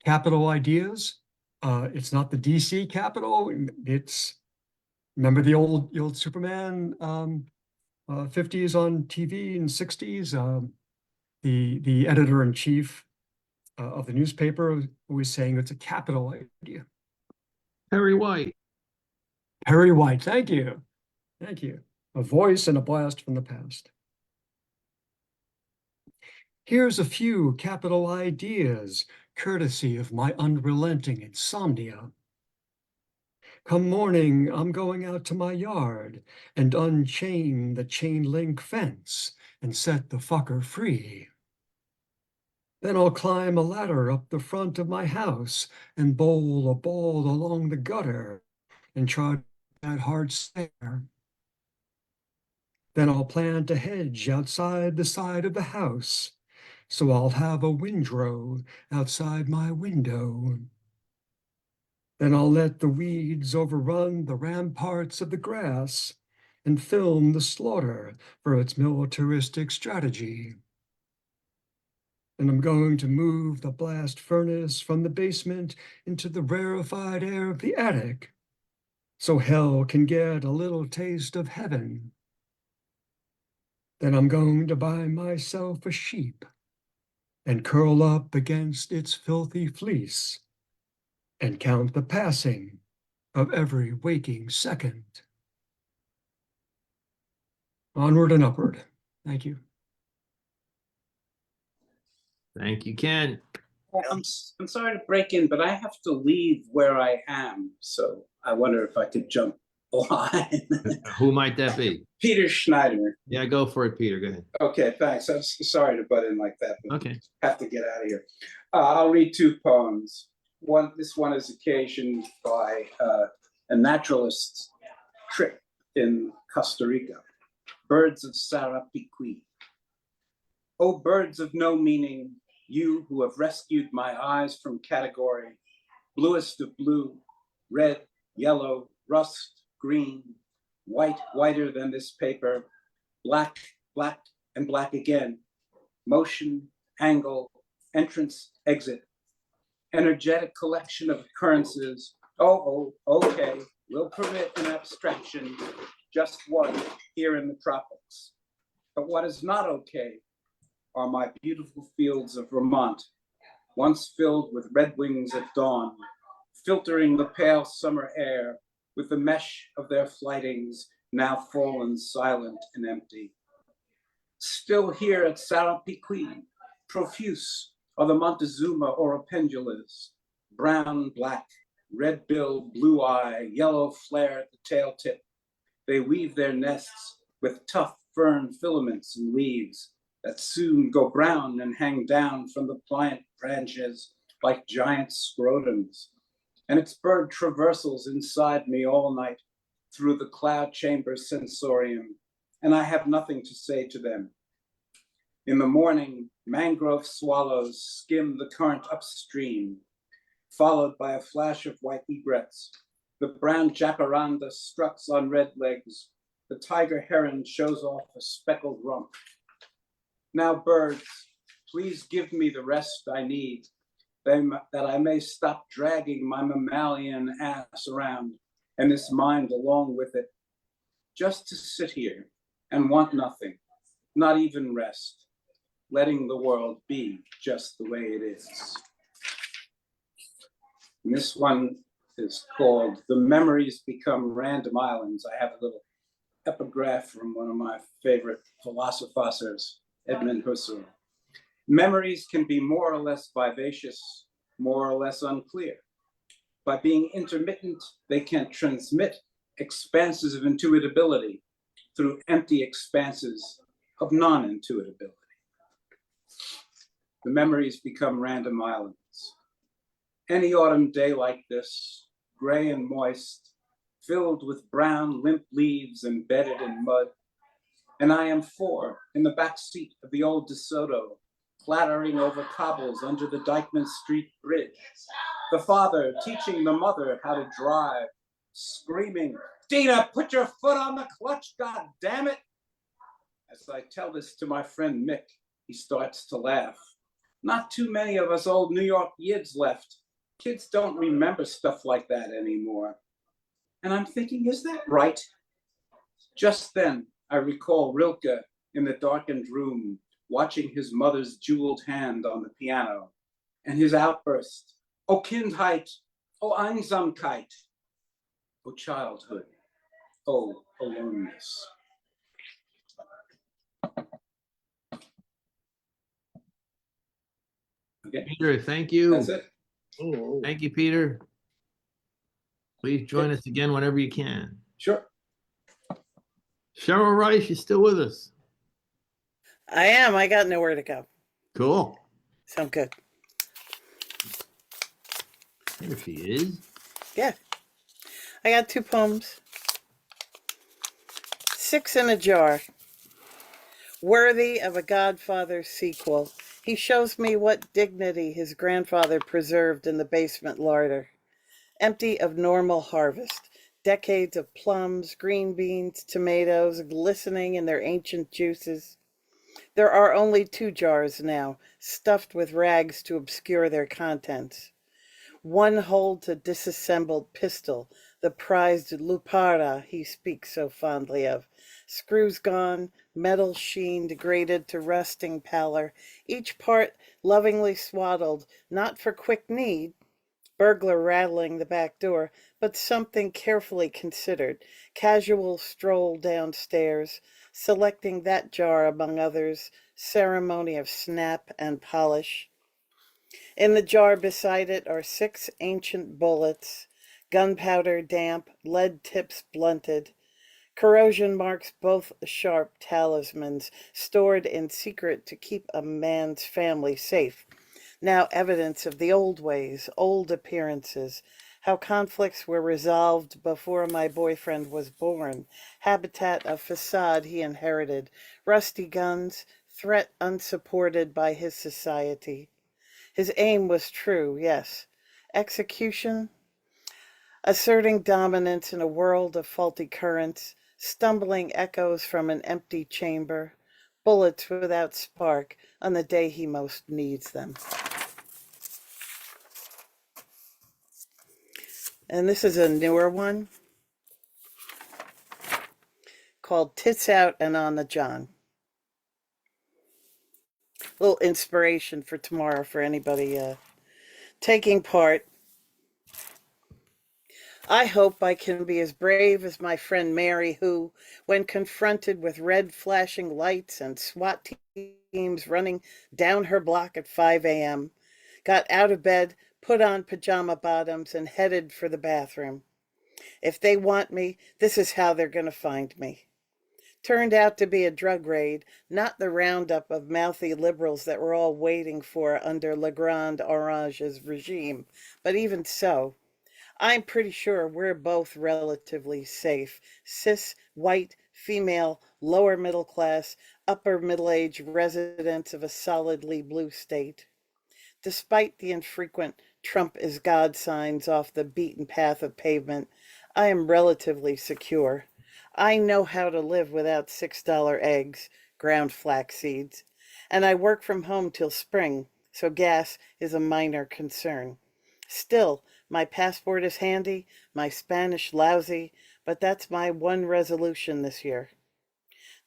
Capital Ideas. It's not the DC Capitol. It's, remember the old Superman 50s on TV and 60s? The editor-in-chief of the newspaper was saying it's a capital idea. Perry White. Perry White, thank you. Thank you. A voice and a blast from the past. Here's a few capital ideas, courtesy of my unrelenting insomnia. Come morning, I'm going out to my yard and unchain the chain link fence and set the fucker free. Then I'll climb a ladder up the front of my house and bowl a ball along the gutter and try that hard stare. Then I'll plant a hedge outside the side of the house, so I'll have a windrow outside my window. Then I'll let the weeds overrun the ramparts of the grass and film the slaughter for its militaristic strategy. And I'm going to move the blast furnace from the basement into the rarefied air of the attic, so hell can get a little taste of heaven. Then I'm going to buy myself a sheep and curl up against its filthy fleece and count the passing of every waking second. Onward and upward. Thank you. Thank you, Ken. I'm sorry to break in, but I have to leave where I am. So I wonder if I could jump a line. Who might that be? Peter Schneider. Yeah, go for it, Peter. Go ahead. Okay, thanks. I'm sorry to butt in like that, but Okay. have to get out of here. I'll read two poems. This one is occasioned by a naturalist's trip in Costa Rica. Birds of Sarapiqui. Oh, birds of no meaning, you who have rescued my eyes from category, bluest of blue, red, yellow, rust, green, white, whiter than this paper, black, black, and black again, motion, angle, entrance, exit, energetic collection of occurrences. Oh, okay, we'll permit an abstraction, just one here in the tropics. But what is not okay are my beautiful fields of Vermont, once filled with red wings at dawn, filtering the pale summer air with the mesh of their flightings, now fallen silent and empty. Still here at Sarapiqui, profuse are the Montezuma oropendulas, brown, black, red bill, blue eye, yellow flare at the tail tip. They weave their nests with tough fern filaments and leaves that soon go brown and hang down from the pliant branches like giant scrotums. And its bird traversals inside me all night through the cloud chamber sensorium, and I have nothing to say to them. In the morning, mangrove swallows skim the current upstream, followed by a flash of white egrets. The brown jacaranda struts on red legs. The tiger heron shows off a speckled rump. Now, birds, please give me the rest I need, that I may stop dragging my mammalian ass around, and this mind along with it, just to sit here and want nothing, not even rest, letting the world be just the way it is. And this one is called The Memories Become Random Islands. I have a little epigraph from one of my favorite philosophers, Edmund Husserl. Memories can be more or less vivacious, more or less unclear. By being intermittent, they can transmit expanses of intuitability through empty expanses of non-intuitability. The memories become random islands. Any autumn day like this, gray and moist, filled with brown, limp leaves embedded in mud, and I am four in the back seat of the old DeSoto, clattering over cobbles under the Dykeman Street Bridge. The father teaching the mother how to drive, screaming, "Dina, put your foot on the clutch, God damn it!" As I tell this to my friend Mick, he starts to laugh. Not too many of us old New York yids left. Kids don't remember stuff like that anymore. And I'm thinking, is that right? Just then, I recall Rilke in the darkened room, watching his mother's jeweled hand on the piano, and his outburst, "O Kindheit, O Einsamkeit, O childhood, O aloneness." Okay. Peter, thank you. That's it. Thank you, Peter. Please join us again whenever you can. Sure. Cheryl Rice, you still with us? I am. I got nowhere to go. Cool. Sound good. There she is. Yeah. I got two poems. 6 in a jar. Worthy of a Godfather sequel, he shows me what dignity his grandfather preserved in the basement larder. Empty of normal harvest, decades of plums, green beans, tomatoes, glistening in their ancient juices. There are only 2 jars now, stuffed with rags to obscure their contents. One holds a disassembled pistol, the prized Lupara he speaks so fondly of. Screws gone, metal sheen degraded to rusting pallor, each part lovingly swaddled, not for quick need, burglar rattling the back door, but something carefully considered, casual stroll downstairs, selecting that jar among others, ceremony of snap and polish. In the jar beside it are 6 ancient bullets, gunpowder damp, lead tips blunted. Corrosion marks both sharp talismans, stored in secret to keep a man's family safe. Now evidence of the old ways, old appearances, how conflicts were resolved before my boyfriend was born, habitat of facade he inherited, rusty guns, threat unsupported by his society. His aim was true, yes. Execution? Asserting dominance in a world of faulty currents, stumbling echoes from an empty chamber, bullets without spark on the day he most needs them. And this is a newer one called Tits Out and on the John. A little inspiration for tomorrow for anybody taking part. I hope I can be as brave as my friend Mary, who, when confronted with red flashing lights and SWAT teams running down her block at 5 a.m., got out of bed, put on pajama bottoms, and headed for the bathroom. If they want me, this is how they're going to find me. Turned out to be a drug raid, not the roundup of mouthy liberals that we're all waiting for under Le Grand Orange's regime. But even so, I'm pretty sure we're both relatively safe. Cis, white, female, lower middle class, upper middle-aged residents of a solidly blue state. Despite the infrequent Trump is God signs off the beaten path of pavement, I am relatively secure. I know how to live without $6 eggs, ground flax seeds, and I work from home till spring, so gas is a minor concern. Still, my passport is handy, my Spanish lousy, but that's my one resolution this year.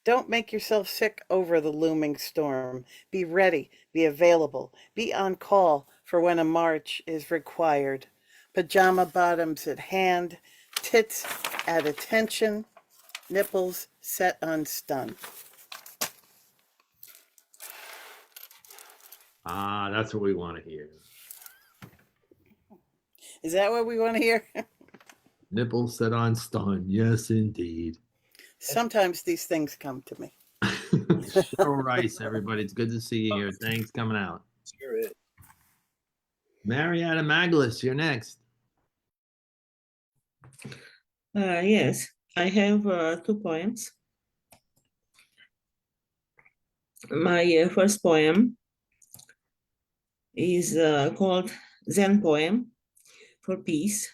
Don't make yourself sick over the looming storm. Be ready, be available, be on call for when a march is required. Pajama bottoms at hand, tits at attention, nipples set on stun. Ah, that's what we want to hear. Is that what we want to hear? Nipples set on stun. Yes, indeed. Sometimes these things come to me. Cheryl Rice, everybody. It's good to see you here. Thanks coming out. Sure is. Marietta Maglis, you're next. Yes, I have 2 poems. My first poem is called Zen Poem for Peace.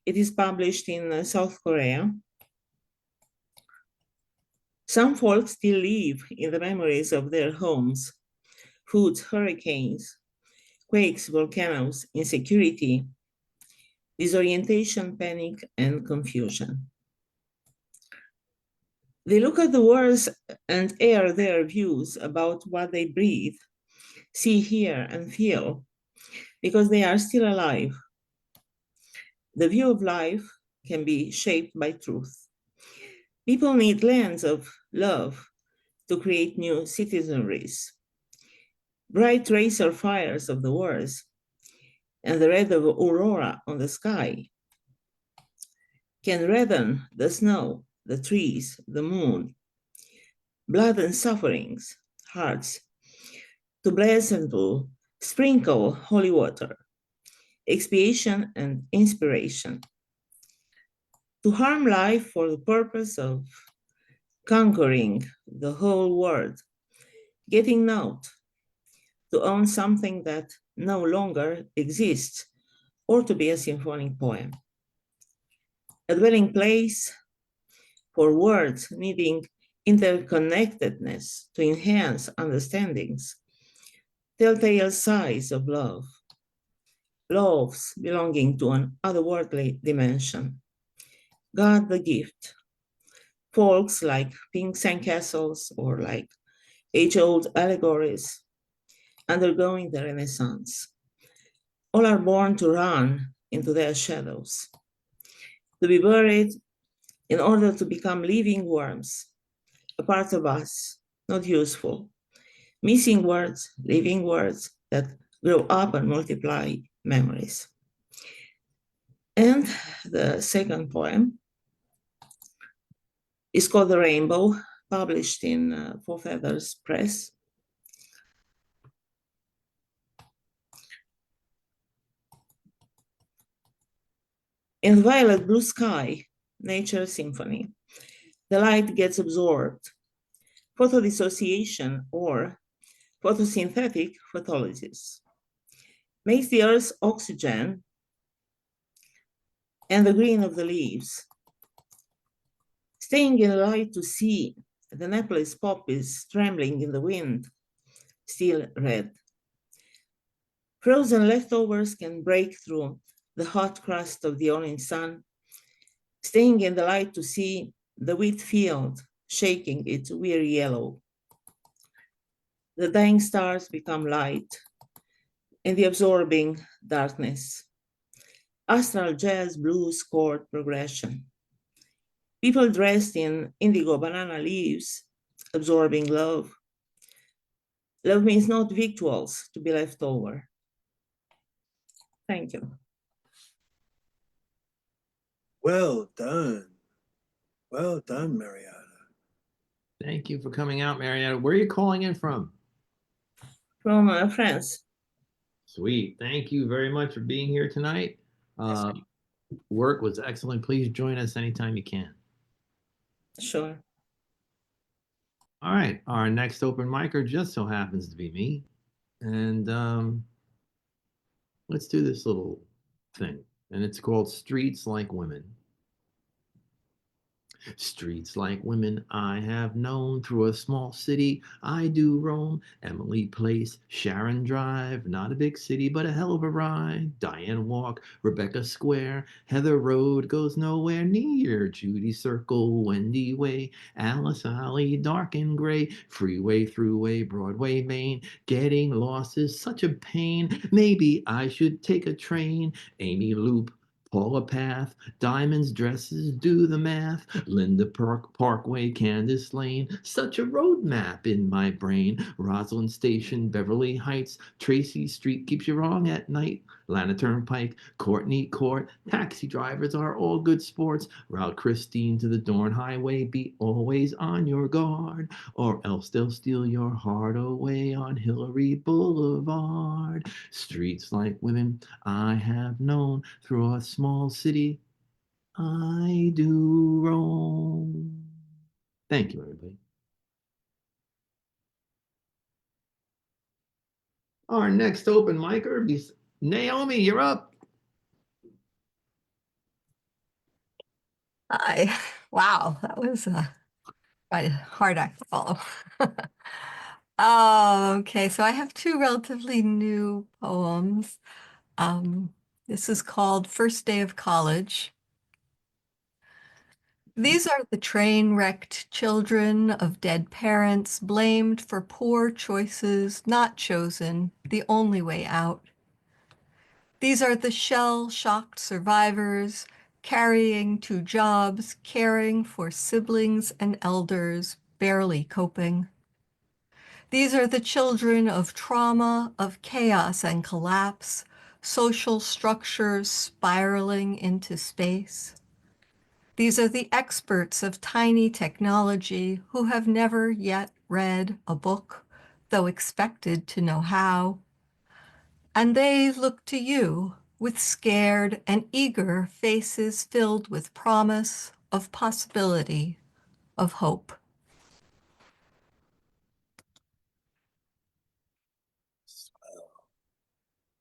It is published in South Korea. Some folks still live in the memories of their homes, floods, hurricanes, quakes, volcanoes, insecurity, disorientation, panic, and confusion. They look at the world and air their views about what they breathe, see, hear, and feel, because they are still alive. The view of life can be shaped by truth. People need lands of love to create new citizenries. Bright racer fires of the wars and the red of aurora on the sky can redden the snow, the trees, the moon, blood and sufferings, hearts, to bless and to sprinkle holy water, expiation and inspiration, to harm life for the purpose of conquering the whole world, getting out, to own something that no longer exists, or to be a symphonic poem. A dwelling place for words needing interconnectedness to enhance understandings, telltale signs of love, loves belonging to an otherworldly dimension, God the gift, folks like pink sandcastles or like age-old allegories undergoing the Renaissance. All are born to run into their shadows, to be buried in order to become living worms, a part of us, not useful, missing words, living words that grow up and multiply memories. And the second poem is called The Rainbow, published in Four Feathers Press. In violet blue sky, nature symphony, the light gets absorbed. Photodissociation or photosynthetic photolysis makes the earth's oxygen and the green of the leaves. Staying in the light to see the Nepalese poppies trembling in the wind, still red. Frozen leftovers can break through the hot crust of the orange sun, staying in the light to see the wheat field shaking its weary yellow. The dying stars become light in the absorbing darkness. Astral jazz blues chord progression. People dressed in indigo banana leaves, absorbing love. Love means not victuals to be left over. Thank you. Well done. Well done, Mariana. Thank you for coming out, Mariana. Where are you calling in from? From France. Sweet. Thank you very much for being here tonight. Work was excellent. Please join us anytime you can. Sure. All right. Our next open micer just so happens to be me. And let's do this little thing. And it's called Streets Like Women. Streets like women I have known, through a small city I do roam. Emily Place, Sharon Drive, not a big city but a hell of a ride. Diane Walk, Rebecca Square, Heather Road goes nowhere near. Judy Circle, Wendy Way, Alice Alley, dark and gray. Freeway, Thruway, Broadway, Main. Getting lost is such a pain. Maybe I should take a train. Amy Loop, Paula Path, Diamonds, Dresses, do the math. Linda Parkway, Candace Lane, such a road map in my brain. Rosalind Station, Beverly Heights, Tracy Street keeps you wrong at night. Lana Turnpike, Courtney Court, taxi drivers are all good sports. Route Christine to the Dorn Highway, be always on your guard, or else they'll steal your heart away on Hillary Boulevard. Streets like women I have known, through a small city I do roam. Thank you, everybody. Our next open micer is Naomi. You're up. Hi. Wow, that was quite a hard act to follow. Okay, so I have two relatively new poems. This is called First Day of College. These are the train-wrecked children of dead parents, blamed for poor choices, not chosen, the only way out. These are the shell-shocked survivors, carrying two jobs, caring for siblings and elders, barely coping. These are the children of trauma, of chaos and collapse, social structures spiraling into space. These are the experts of tiny technology who have never yet read a book, though expected to know how. And they look to you with scared and eager faces filled with promise of possibility, of hope.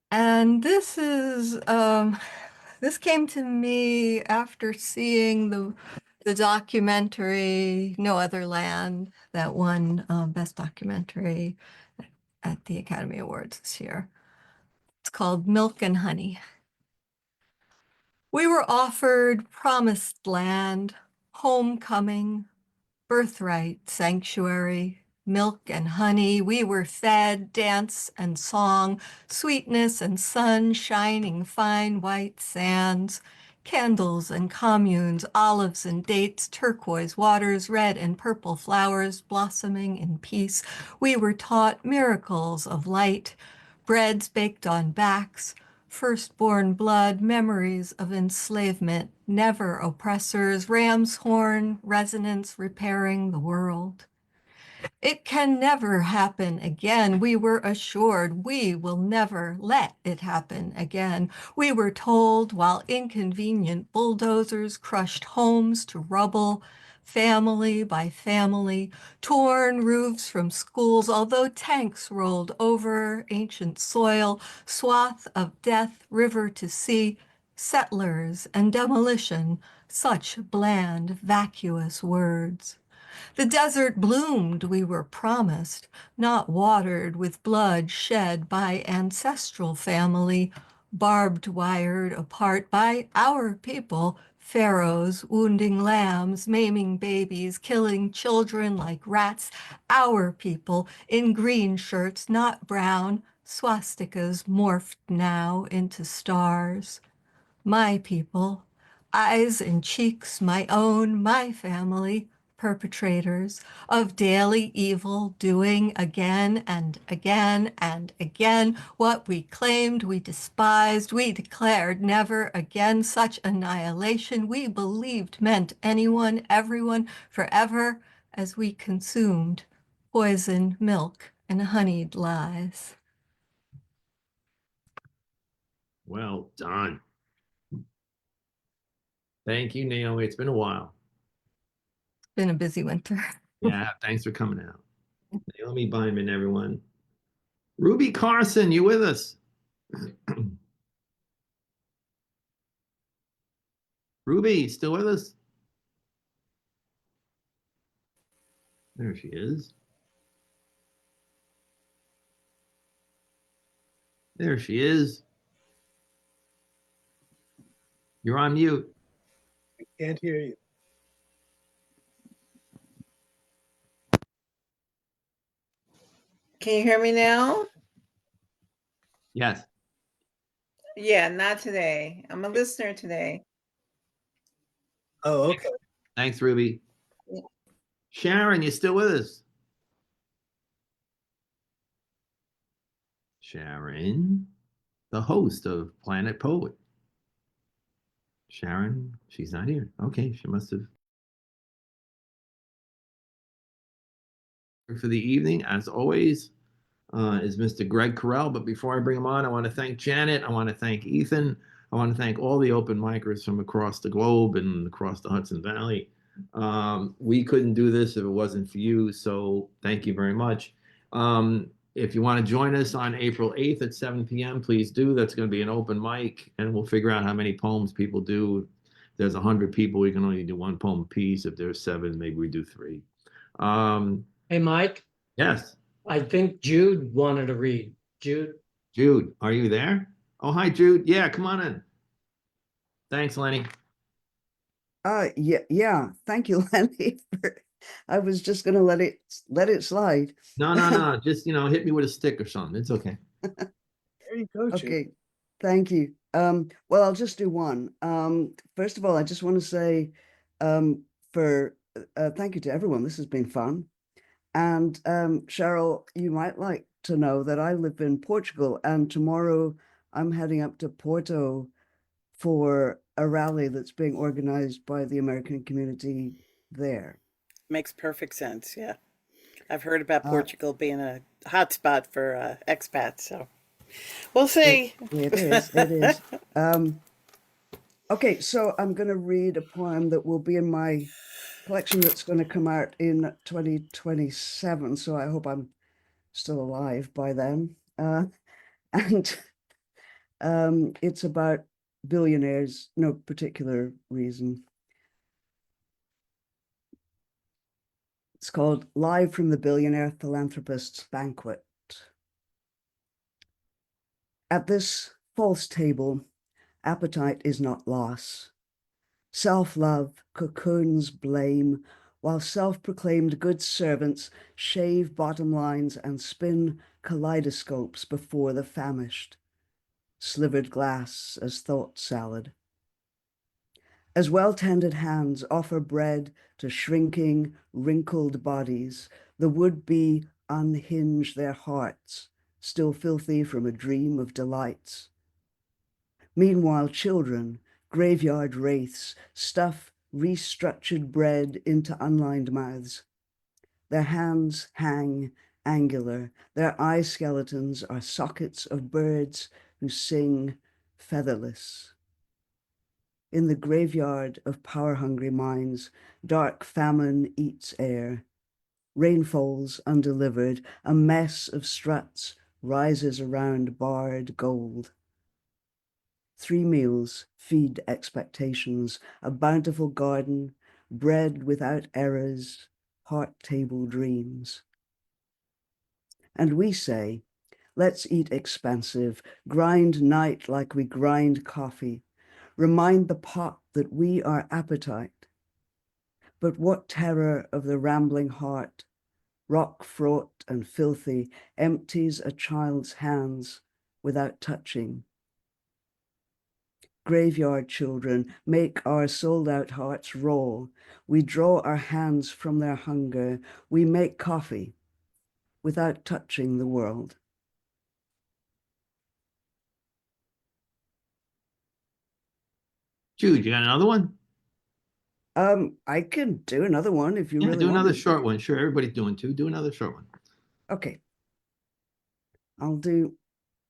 And this is this came to me after seeing the documentary No Other Land that won Best Documentary at the Academy Awards this year. It's called Milk and Honey. We were offered promised land, homecoming, birthright, sanctuary, milk and honey. We were fed dance and song, sweetness and sun shining fine white sands, candles and communes, olives and dates, turquoise waters, red and purple flowers blossoming in peace. We were taught miracles of light, breads baked on backs, firstborn blood, memories of enslavement, never oppressors, ram's horn, resonance repairing the world. It can never happen again. We were assured we will never let it happen again. We were told while inconvenient bulldozers crushed homes to rubble, family by family, torn roofs from schools, although tanks rolled over ancient soil, swath of death, river to sea, settlers and demolition, such bland, vacuous words. The desert bloomed, we were promised, not watered with blood shed by ancestral family, barbed wired apart by our people, pharaohs wounding lambs, maiming babies, killing children like rats, our people in green shirts, not brown, swastikas morphed now into stars. My people, eyes and cheeks, my own, my family, perpetrators of daily evil, doing again and again and again what we claimed, we despised, we declared never again. Such annihilation we believed meant anyone, everyone, forever, as we consumed poison, milk, and honeyed lies. Well done. Thank you, Naomi. It's been a while. Been a busy winter. Yeah, thanks for coming out. Naomi Bindman, everyone. Ruby Carson, you with us? Ruby, still with us? There she is. There she is. You're on mute. I can't hear you. Can you hear me now? Yes. Yeah, not today. I'm a listener today. Oh, okay. Thanks, Ruby. Yeah. Sharon, you still with us? Sharon, the host of Planet Poet. Sharon, she's not here. Okay, she must have. For the evening, as always, is Mr. Greg Carell. But before I bring him on, I want to thank Janet. I want to thank Ethan. I want to thank all the open micers from across the globe and across the Hudson Valley. We couldn't do this if it wasn't for you, so thank you very much. If you want to join us on April 8th at 7 p.m., please do. That's going to be an open mic, and we'll figure out how many poems people do. If there's 100 people, we can only do one poem apiece. If there's 7, maybe we do 3. Hey, Mike. Yes. I think Jude wanted to read. Jude? Jude, are you there? Oh, hi, Jude. Yeah, come on in. Thanks, Lenny. Yeah. Thank you, Lenny. I was just gonna let it slide. No. Just, hit me with a stick or something. It's okay. There you go, Jude. Okay. Thank you. Well, I'll just do one. First of all, I just want to say thank you to everyone. This has been fun. And Cheryl, you might like to know that I live in Portugal, and tomorrow I'm heading up to Porto for a rally that's being organized by the American community there. Makes perfect sense. Yeah. I've heard about Portugal being a hotspot for expats. So we'll see. It is. Okay, so I'm going to read a poem that will be in my collection that's going to come out in 2027. So I hope I'm still alive by then. And it's about billionaires, no particular reason. It's called Live from the Billionaire Philanthropist's Banquet. At this false table, appetite is not loss. Self-love cocoons blame, while self-proclaimed good servants shave bottom lines and spin kaleidoscopes before the famished. Slivered glass as thought salad. As well-tended hands offer bread to shrinking, wrinkled bodies, the would-be unhinge their hearts still filthy from a dream of delights. Meanwhile, children, graveyard wraiths, stuff restructured bread into unlined mouths. Their hands hang angular, their eye skeletons are sockets of birds who sing featherless. In the graveyard of power-hungry minds, dark famine eats air. Rain falls undelivered, a mess of struts rises around barred gold. 3 meals feed expectations, a bountiful garden, bread without errors, heart table dreams. And we say, let's eat expensive, grind night like we grind coffee, remind the pot that we are appetite. But what terror of the rambling heart, rock fraught and filthy, empties a child's hands without touching. Graveyard children make our sold-out hearts raw. We draw our hands from their hunger. We make coffee without touching the world. Jude, you got another one? I can do another one if you Yeah, really do want another me. short one. Sure, everybody's doing two. Do another short one. Okay. I'll do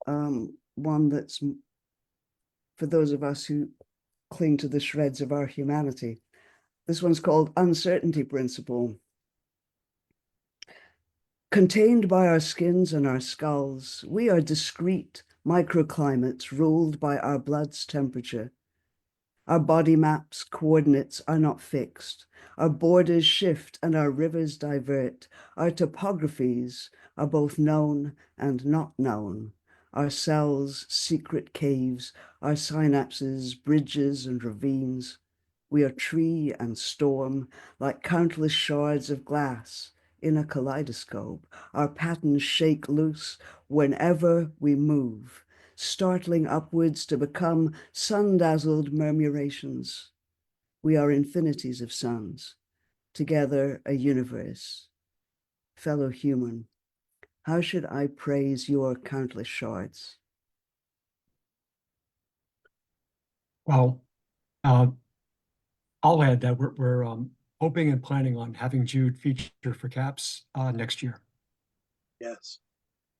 one that's for those of us who cling to the shreds of our humanity. This one's called Uncertainty Principle. Contained by our skins and our skulls, we are discrete microclimates ruled by our blood's temperature. Our body maps, coordinates are not fixed. Our borders shift and our rivers divert. Our topographies are both known and not known. Our cells, secret caves, our synapses, bridges and ravines. We are tree and storm, like countless shards of glass in a kaleidoscope. Our patterns shake loose whenever we move, startling upwards to become sun-dazzled murmurations. We are infinities of suns, together a universe. Fellow human, how should I praise your countless shards? Well, I'll add that we're hoping and planning on having Jude feature for CAPS next year. Yes,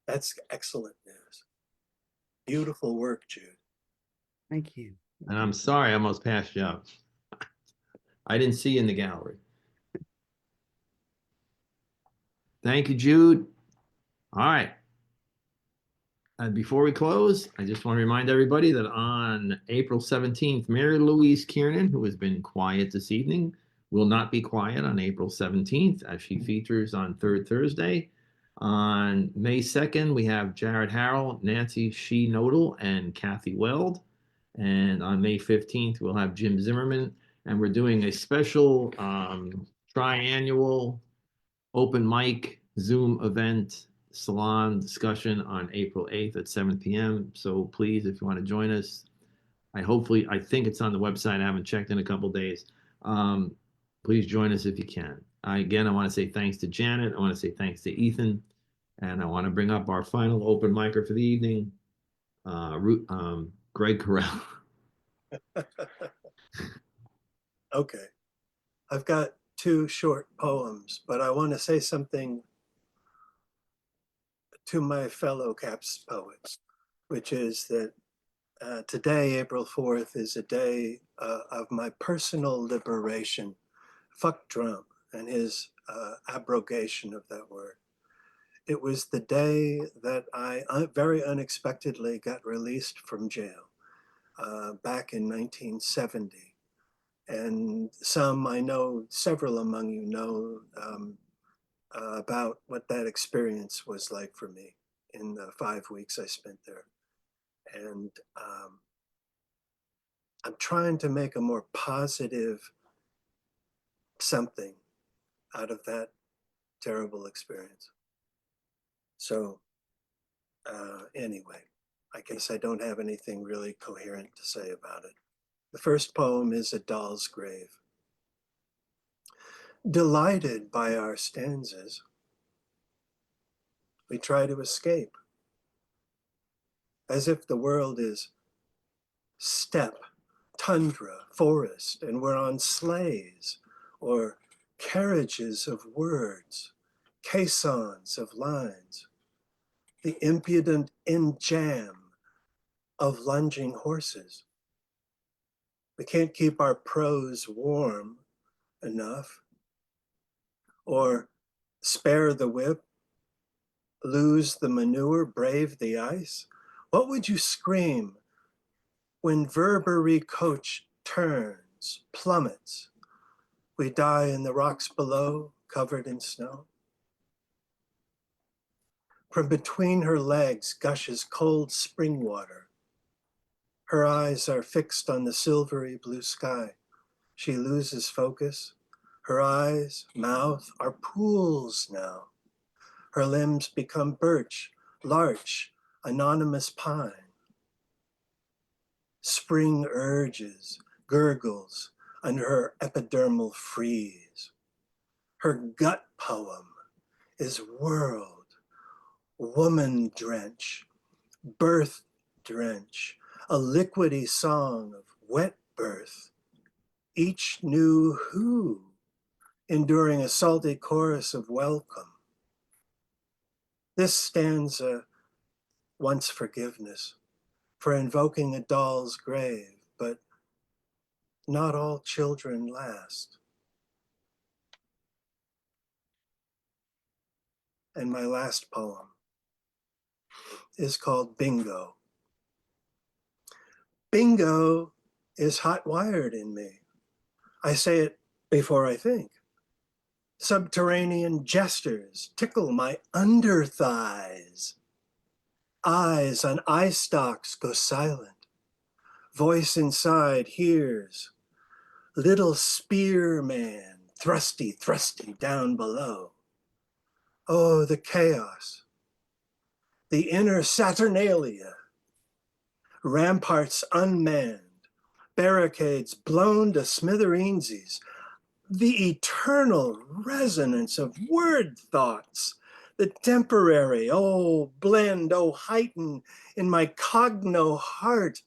that's excellent news. Beautiful work, Jude. Thank you. And I'm sorry, I almost passed you up. I didn't see you in the gallery. Thank you, Jude. All right. And before we close, I just want to remind everybody that on April 17th, Mary Louise Kiernan, who has been quiet this evening, will not be quiet on April 17th as she features on Third Thursday. On May 2nd, we have Jared Harrell, Nancy Shee Nodal, and Kathy Weld. And on May 15th, we'll have Jim Zimmerman. And we're doing a special triannual open mic Zoom event salon discussion on April 8th at 7 p.m. So please, if you want to join us, I think it's on the website. I haven't checked in a couple of days. Please join us if you can. I want to say thanks to Janet. I want to say thanks to Ethan. And I want to bring up our final open micer for the evening, Greg Carell. Okay. I've got 2 short poems, but I want to say something to my fellow CAPS poets, which is that today, April 4th, is a day of my personal liberation. Fuck Trump and his abrogation of that word. It was the day that I very unexpectedly got released from jail back in 1970. And I know several among you know about what that experience was like for me in the 5 weeks I spent there. And I'm trying to make a more positive something out of that terrible experience. So anyway, I guess I don't have anything really coherent to say about it. The first poem is A Doll's Grave. Delighted by our stanzas, we try to escape as if the world is steppe, tundra, forest, and we're on sleighs or carriages of words, caissons of lines, the impudent enjam of lunging horses. We can't keep our prose warm enough, or spare the whip, lose the manure, brave the ice. What would you scream when Verbery coach turns, plummets? We die in the rocks below, covered in snow. From between her legs gushes cold spring water. Her eyes are fixed on the silvery blue sky. She loses focus. Her eyes, mouth are pools now. Her limbs become birch, larch, anonymous pine. Spring urges, gurgles under her epidermal freeze. Her gut poem is world, woman drench, birth drench, a liquidy song of wet birth. Each new who, enduring a salty chorus of welcome. This stanza wants forgiveness for invoking a doll's grave, but not all children last. And my last poem is called Bingo. Bingo is hot-wired in me. I say it before I think. Subterranean gestures tickle my under thighs. Eyes on eye stalks go silent. Voice inside hears. Little spearman, thrusty, thrusty down below. Oh, the chaos. The inner Saturnalia. Ramparts unmanned. Barricades blown to smithereensies. The eternal resonance of word thoughts. The temporary, oh, blend, oh, heighten in my cogno heart.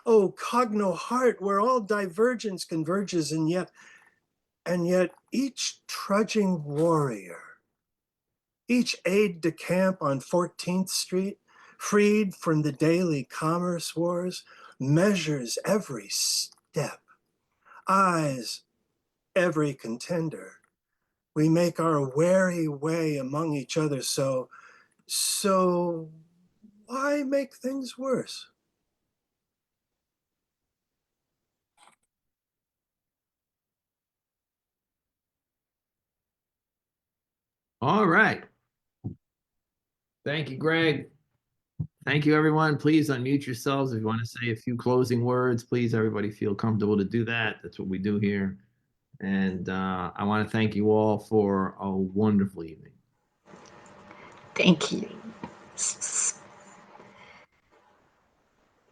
Oh, cogno heart, where all divergence converges, and yet each trudging warrior, each aide-de-camp on 14th Street, freed from the daily commerce wars, measures every step, eyes every contender. We make our wary way among each other, so why make things worse? All right. Thank you, Greg. Thank you, everyone. Please unmute yourselves if you want to say a few closing words. Please, everybody feel comfortable to do that. That's what we do here. And I want to thank you all for a wonderful evening. Thank you.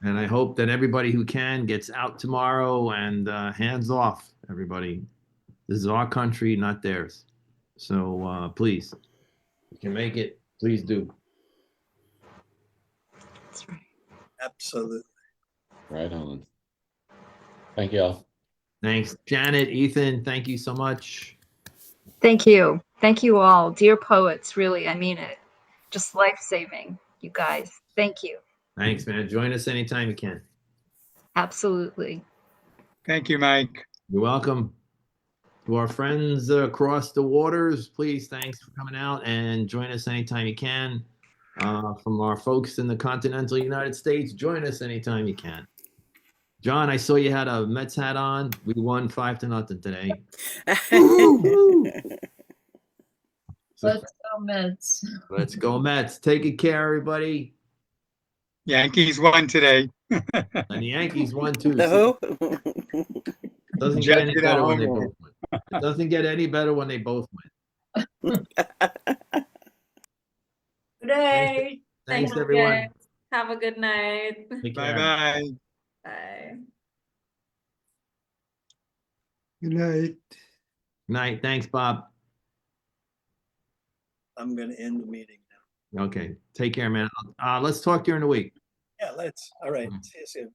And I hope that everybody who can gets out tomorrow and hands off, everybody. This is our country, not theirs. So please, if you can make it, please do. That's right. Absolutely. Right on. Thank you all. Thanks, Janet, Ethan. Thank you so much. Thank you. Thank you all. Dear poets, really, I mean it. Just life-saving, you guys. Thank you. Thanks, man. Join us anytime you can. Absolutely. Thank you, Mike. You're welcome. To our friends across the waters, please, thanks for coming out and join us anytime you can. From our folks in the continental United States, join us anytime you can. John, I saw you had a Mets hat on. We won 5-0 today. Let's go Mets. Let's go Mets. Take good care, everybody. Yankees won today. And the Yankees won too. No. Doesn't get any better when they both win. It doesn't get any better when they both win. Good day. Thanks, Thank you, everyone. guys. Have a good night. Take care. Bye-bye. Bye. Good night. Night. Thanks, Bob. I'm going to end the meeting now. Okay. Take care, man. Let's talk during the week. Yeah, let's. All right. See you soon.